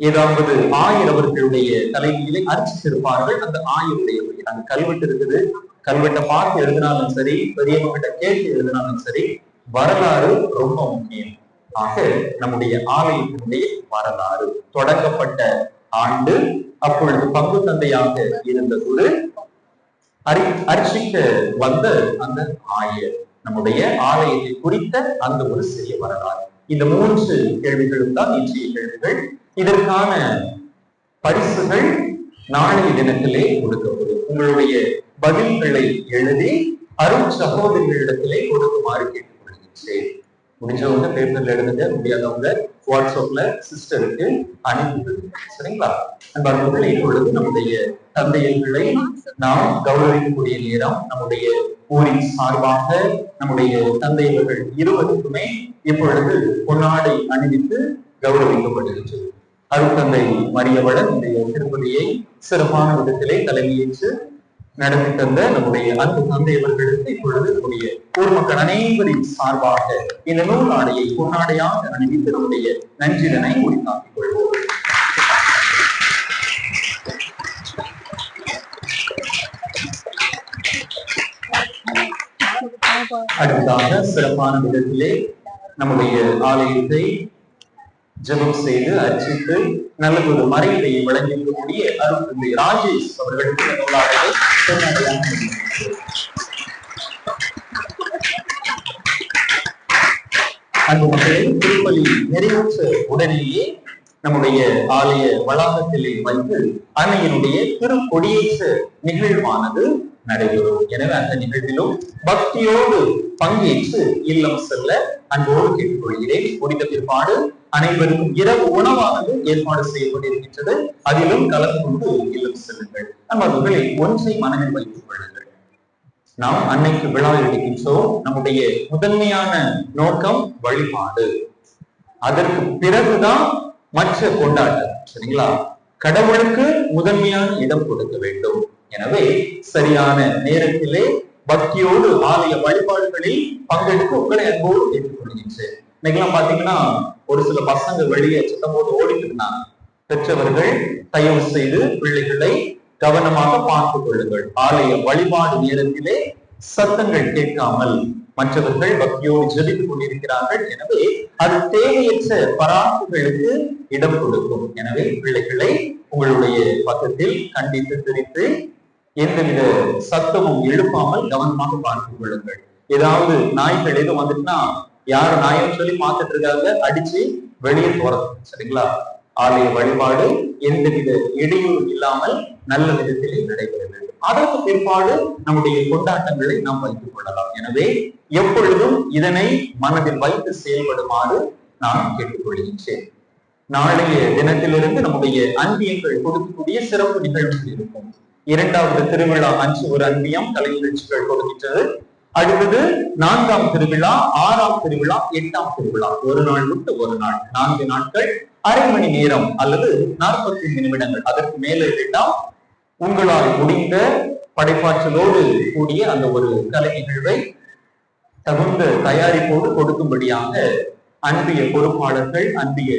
ஏதாவது ஆயர் அவர்களுடைய தலைமையிலே அர்ச்சித்திருப்பார்கள். அந்த ஆயருடைய பெயர், அந்த கல்வெட்டு இருக்குது, கல்வெட்டை பார்த்து எழுதினாலும் சரி, பெரியவங்கிட்ட கேட்டு எழுதினாலும் சரி, வரலாறு ரொம்ப முக்கியம். ஆக நம்முடைய ஆலயத்தினுடைய வரலாறு, தொடங்கப்பட்ட ஆண்டு, அப்பொழுது பங்கு தந்தையாக இருந்த ஒரு அர்ச்சிக்க வந்த அந்த ஆயர், நம்முடைய ஆலயத்தை குறித்த அந்த ஒரு சிறிய வரலாறு. இந்த 3 கேள்விகளும் தான் இன்றைய கேள்விகள். இதற்கான பரிசுகள் நாளைய தினத்திலே கொடுக்கப்படும். உங்களுடைய பதில்களை எழுதி அருள் சகோதரிகளிடத்திலே கொடுக்குமாறு கேட்டுக்கொள்கிறேன். முடிஞ்சவங்க பேப்பர்ல எழுதுங்க, முடியாதவங்க வாட்ஸ்அப்ல சிஸ்டருக்கு அனுப்பிவிடுங்க. சரிங்களா? அன்பர்களே, இப்பொழுது நம்முடைய தந்தையர்களை நாம் கௌரவிக்கக்கூடிய நேரம். நம்முடைய ஊரின் சார்பாக நம்முடைய தந்தையர்கள் இருவருக்குமே இப்பொழுது பொன்னாடை அணிவித்து கௌரவிக்கப்படுகின்றது. அருட்தந்தை மரியவளன் இந்த திருப்பதியை சிறப்பான விதத்திலே தலைமையேற்று நடத்தி தந்த நம்முடைய அன்பு தந்தையவர்களுக்கு இப்பொழுது நம்முடைய ஊர் மக்கள் அனைவரின் சார்பாக இந்த நூல் ஆடையை பொன்னாடையாக அணிவித்து நம்முடைய நன்றிதனை உரித்தாக்கிக் கொள்வோம். அடுத்ததாக சிறப்பான விதத்திலே நம்முடைய ஆலயத்தை ஜெபம் செய்து அர்ச்சித்து நல்லதொரு மறையிடையை வழங்கியிருக்கக்கூடிய அருட்தந்தை ராஜேஷ் அவர்களுக்கு அன்பு மக்களே, திருப்பலி நிறைவேற்ற உடனேயே நம்முடைய ஆலய வளாகத்திலே வைத்து அன்னையினுடைய திருக்கொடியேற்ற நிகழ்வானது நடைபெறும். எனவே அந்த நிகழ்விலும் பக்தியோடு பங்கேற்று இல்லம் செல்ல அன்போடு கேட்டுக்கொள்கிறேன். முடிந்த பிற்பாடு அனைவருக்கும் இரவு உணவானது ஏற்பாடு செய்யப்பட்டிருக்கின்றது. அதிலும் கலந்து கொண்டு இல்லம் செல்லுங்கள். நம்மவர்களை ஒன்றை மனதில் வைத்துக் கொள்ளுங்கள். நாம் அன்னைக்கு விழா எடுக்கின்றோம். நம்முடைய முதன்மையான நோக்கம் வழிபாடு. அதற்கு பிறகுதான் மற்ற கொண்டாட்டம். சரிங்களா? கடவுளுக்கு முதன்மையான இடம் கொடுக்க வேண்டும். எனவே சரியான நேரத்திலே பக்தியோடு ஆலய வழிபாடுகளில் பங்கெடுத்து உங்களை அன்போடு ஏற்றுக்கொள்கின்றேன். இன்னைக்கெல்லாம் பாத்தீங்கன்னா ஒரு சில பசங்க வெளியே சுத்தம் போது ஓடிட்டு இருந்தாங்க. பெற்றவர்கள் தயவு செய்து பிள்ளைகளை கவனமாக பார்த்துக் கொள்ளுங்கள். ஆலய வழிபாடு நேரத்திலே சத்தங்கள் கேட்காமல் மற்றவர்கள் பக்தியோடு ஜெபித்துக் கொண்டிருக்கிறார்கள். எனவே அது தேவையற்ற பராக்குகளுக்கு இடம் கொடுக்கும். எனவே பிள்ளைகளை உங்களுடைய பக்கத்தில் கண்டித்து திரித்து எந்தவித சத்தமும் எழுப்பாமல் கவனமாக பார்த்துக் கொள்ளுங்கள். ஏதாவது நாய்கள் எதுவும் வந்துட்டுனா யாரு நாயம் சொல்லி பார்த்துட்டு இருக்காங்க, அடிச்சு வெளியே போறது. சரிங்களா? ஆலய வழிபாடு எந்தவித இடையூறு இல்லாமல் நல்ல விதத்திலே நடைபெற வேண்டும். அதற்கு பிற்பாடு நம்முடைய கொண்டாட்டங்களை நாம் வைத்துக் கொள்ளலாம். எனவே எப்பொழுதும் இதனை மனதில் வைத்து செயல்படுமாறு நான் கேட்டுக்கொள்கின்றேன். நாளைய தினத்திலிருந்து நம்முடைய அன்பியங்கள் கொடுக்கக்கூடிய சிறப்பு நிகழ்வுகள் இருக்கும். 2வது திருவிழா அன்று ஒரு அன்பியம் கலை நிகழ்ச்சிகள் கொடுக்கின்றது. அடுத்தது 4ஆம் திருவிழா, 6ஆம் திருவிழா, 8ஆம் திருவிழா. ஒரு நாள் விட்டு ஒரு நாள், 4 நாட்கள், அரை மணி நேரம் அல்லது 45 நிமிடங்கள். அதற்கு மேலே வேண்டாம். உங்களால் முடிந்த படைப்பாற்றலோடு கூடிய அந்த ஒரு கலை நிகழ்வை தகுந்த தயாரிப்போடு கொடுக்கும்படியாக அன்பிய பொறுப்பாளர்கள், அன்பிய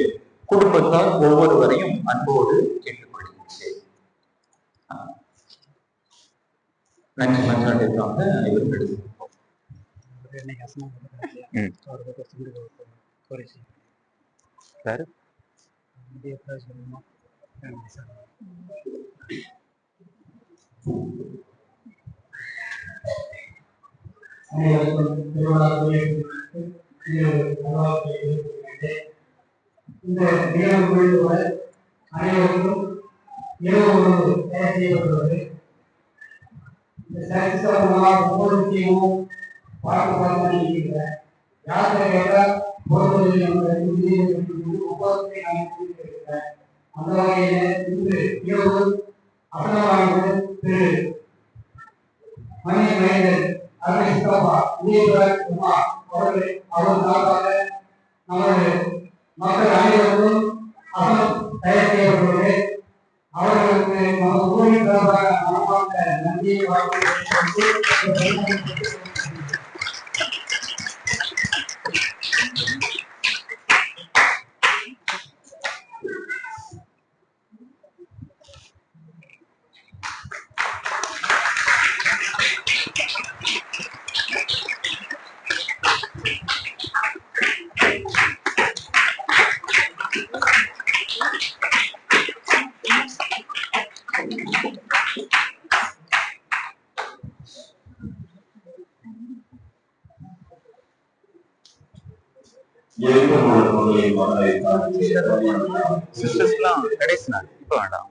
குடும்பத்தார் ஒவ்வொருவரையும் அன்போடு கேட்டுக்கொள்கின்றேன். நன்றி மன்றாட்டிற்காக அனைவரும் இந்த நிகழ்வுகளோட அனைவருக்கும் இரவு உணவு தயார் செய்யப்படுவது. இந்த சரிசமமாக ஒவ்வொரு விஷயமும் பார்த்து இருக்கிறேன். யாருக்கு கேட்டால் ஒவ்வொருவரையும் அந்த வகையில் இன்று இரவு அசனமானது திரு மணி மகேந்தர் அருணா அவர்கள் அவர் சார்பாக நமது மக்கள் அனைவருக்கும் அசனம் தயார் செய்யப்படுவது. அவர்களுக்கு நமது ஊரின் சார்பாக மனமார்ந்த நன்றியை வாழ்த்து. சிஸ்டர்ஸ்லாம் கடைசி நாள் இப்ப வேண்டாம்.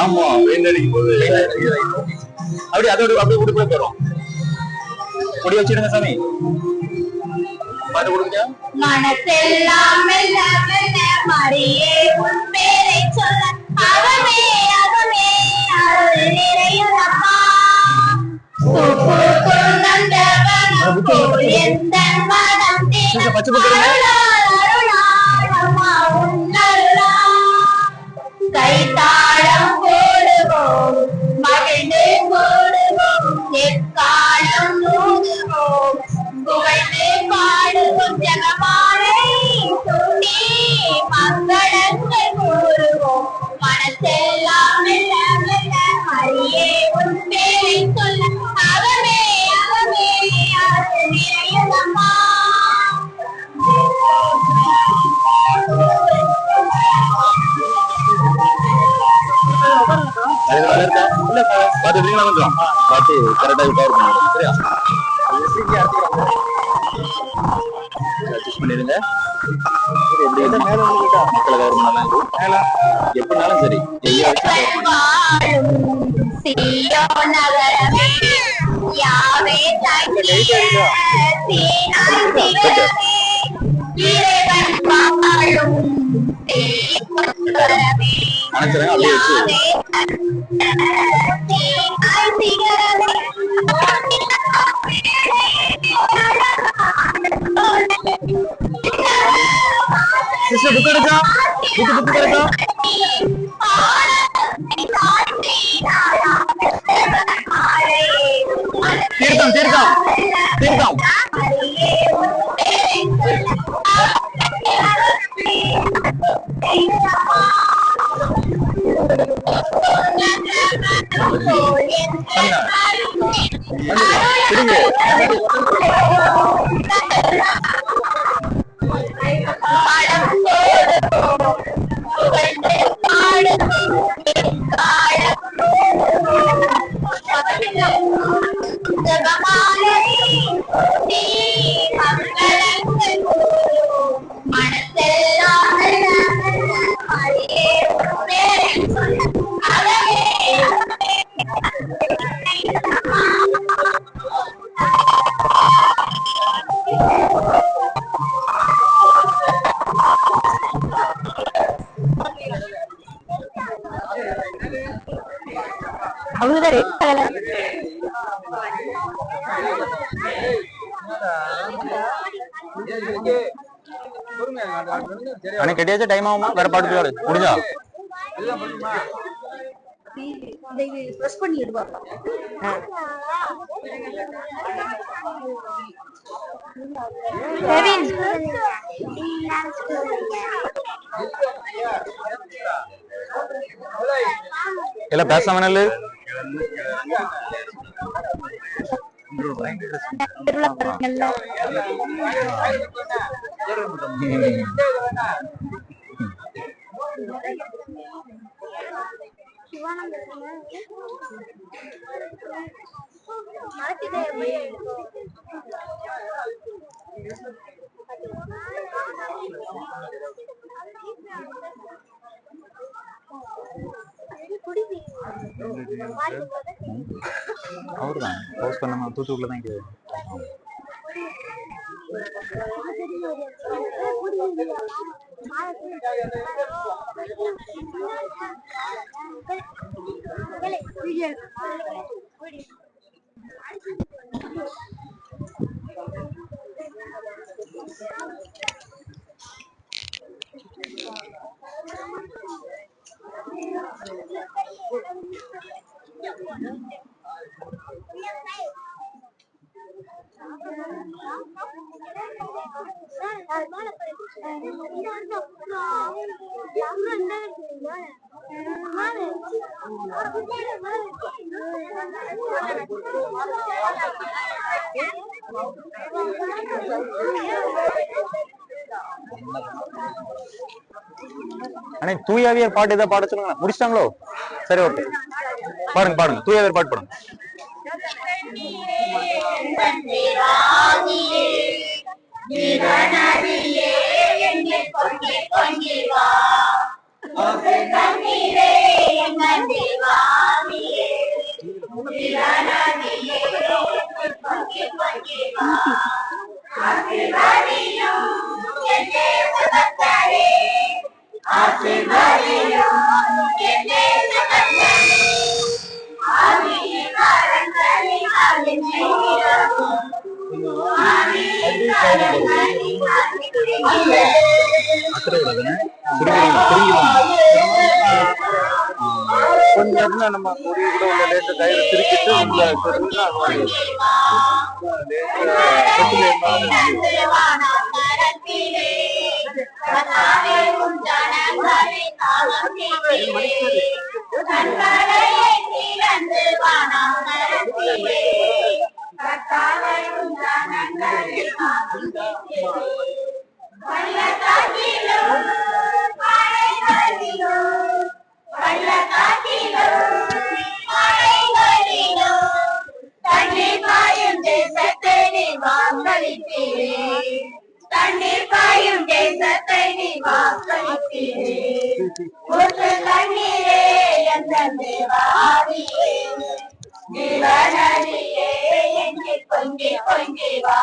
ஆமா வெயிலடிக்கும் போது அப்படி அதோட அப்படியே உடுப்புல போறோம். கொடி வச்சிடுங்க சாமி. பாட்டு கொடுங்க. மனசெல்லாம் மெல்ல மெல்ல மறியே உன் பேரை சொல்ல அகமே அகமே அருள் நிறையும் அம்மா. நந்தவனப்போல் எந்தன் மனம் தினம் அருளால் அருளால் அம்மா உன் அருளால். கைத்தாளம் போடுவோம் மகிழ்ந்து போடுவோம் எக்காலம் நூதுவோம் புகழ்ந்து பாடுவோம் ஜெகமாலை தூண்டி மங்களங்கள் கூறுவோம். மனசெல்லாம் மெல்ல மெல்ல மறியே உன் பேரை சொல்ல அகமே அகமே அருள் நிறையும் அம்மா. பாத்துட்டீங்களா கொஞ்சம் பாத்து கரெக்டா கவர் பண்ணுங்க. சரியா அட்ஜஸ்ட் பண்ணிடுங்க. மக்களை கவர் பண்ணலாம் எப்படினாலும் சரி. மனசுல அப்படியே வச்சு சிஸ்டர் புக் எடுக்கா புக் எடுக்கா தீர்த்தம் தீர்த்தம் தீர்த்தம் கட்டியாச்சும் டைம் ஆகுமா? வேற பாட்டு போயாரு முடிஞ்சா பிரஸ் பண்ணிடுவா. எல்லாம் பேசாம நல்லு அவர்தான் போஸ்ட் பண்ண தூத்துக்குள்ள தான் அண்ணே தூயாவியர் பாட்டு ஏதாவது பாட சொல்லுங்க. முடிச்சிட்டாங்களோ? சரி ஓகே பாடுங்க பாடுங்க தூயாவியர் பாட்டு பாடுங்க. எங்கள் தேவாதியே நிறநதியே எங்கள் பொங்கி பொங்கி வா கண்ணீரே எங்கள் தேவாதியே நிறநதியே எங்கள் பொங்கி பொங்கி வா ஆசீர்வாதியும் என் தேசபக்தரே ஆசீர்வாதியும் என் தேசபக்தரே ஆவியின் கரங்களில் ஆளுநரும் ஆவியின் கரங்களில் கொஞ்சம் நம்ம முடிவு கூட உள்ள லேட்டை கயிறு திருக்கிட்டு உள்ள தண்ணீர் பாயும் தேசத்தை நீ வாக்களித்தீரே ஒரு தண்ணீரே எந்த தேவாதியே நிலநதியே எங்கே பொங்கி பொங்கி வா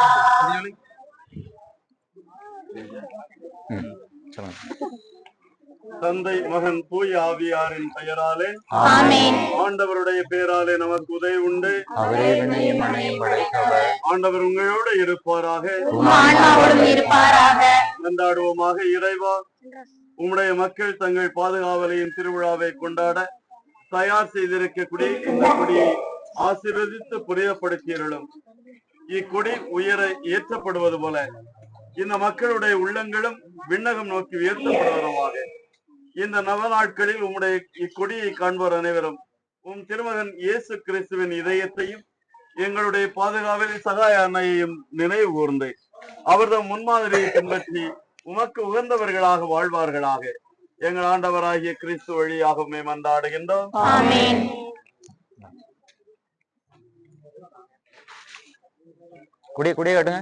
தந்தை மகன் தூய் ஆவியாரின் பெயராலே ஆமென். ஆண்டவருடைய பெயராலே நமக்கு உதவி உண்டு. ஆண்டவர் உங்களோடு இருப்பாராக. கொண்டாடுவோமாக. இறைவா, உம்முடைய மக்கள் தங்கள் பாதுகாவலையின் திருவிழாவை கொண்டாட தயார் செய்திருக்கக்கூடிய இந்த கொடியை ஆசீர்வதித்து புரியப்படுத்தியருளும். இக்கொடி உயர ஏற்றப்படுவது போல இந்த மக்களுடைய உள்ளங்களும் விண்ணகம் நோக்கி உயர்த்தப்படுவதுமாக இந்த நவ நாட்களில் உம்முடைய இக்கொடியை காண்பவர் அனைவரும் உம் திருமகன் இயேசு கிறிஸ்துவின் இதயத்தையும் எங்களுடைய பாதுகாவலில் சகாய அன்னையையும் நினைவு கூர்ந்து அவர்தம் முன்மாதிரியை பின்பற்றி உமக்கு உகந்தவர்களாக வாழ்வார்களாக. எங்கள் ஆண்டவராகிய கிறிஸ்து வழியாக மன்றாடுகின்றோம். குடிய குடிய காட்டுங்க.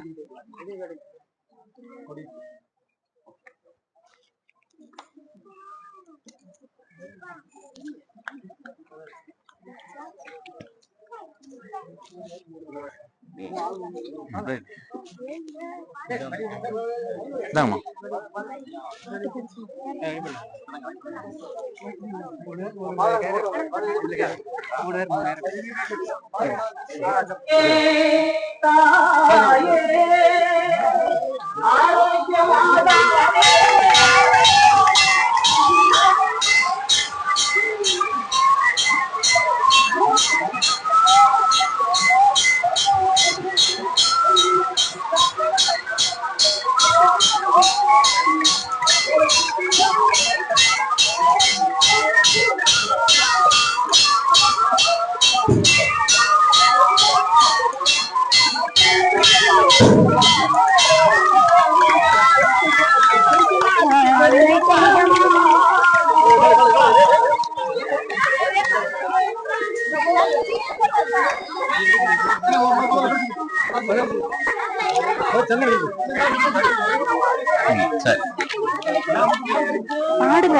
பாடுங்க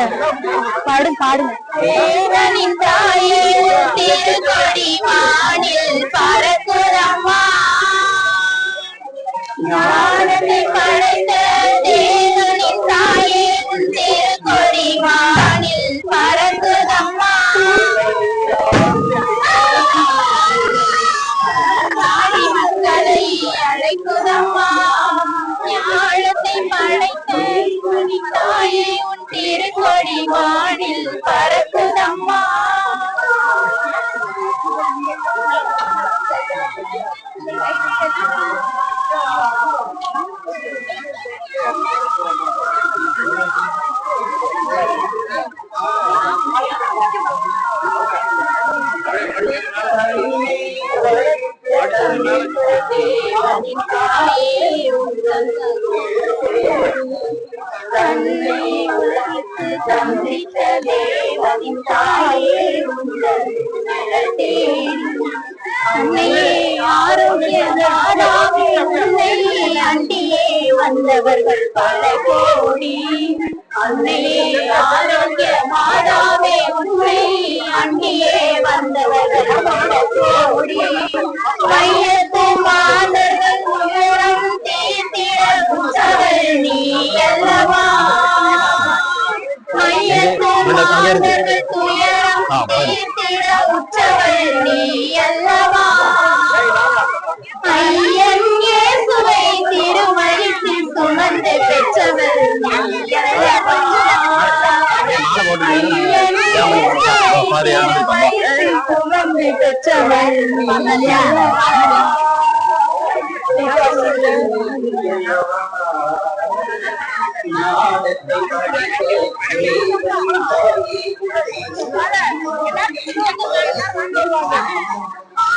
பாடும் பாடுங்க. தேவனின் தாயே திருக்கொடி வானில் பறக்குதம்மா, ஞானத்தை படைத்த தேவனின் தாயே திருக்கொடி வானில் பறக்குதம்மா, நாடி மக்களை அழைக்குதம்மா, ஞானத்தை படைத்த தாயே உன் திருக்கொடி வானில் பறக்குதம்மா. தன்னை உலகிற்கு தந்தித்த தேவனின் தாயே உங்கள் அன்னையே ஆரோக்கியதாய் வந்தவர்கள் பல கோடி. அன்னையே ஆரோக்கிய மாதாவே உண்மை அன்னியே வந்தவர்கள் பல கோடி. மையத்து மாதர்கள் உயரம் தீர்த்திட உற்றவள் நீ அல்லவா. மையத்து மாதர்கள் துயரம் தீர்த்திட உற்றவள் நீ அல்லவா. ஐயன் இயேசுவை திருமணத்தில் சுமந்து பெற்றவள் நீ அல்லவா. ஐயன் இயேசுவை திருமணத்தில் சுமந்து பெற்றவள் நீ அல்லவா.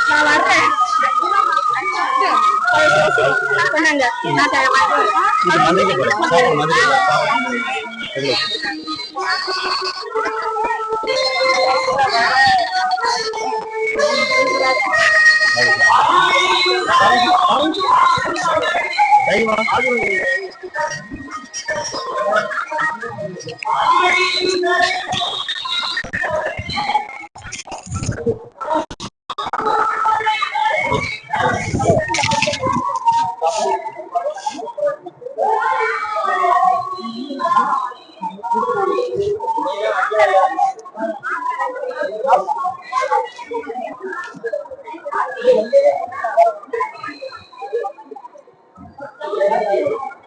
நான் வர்றேன்.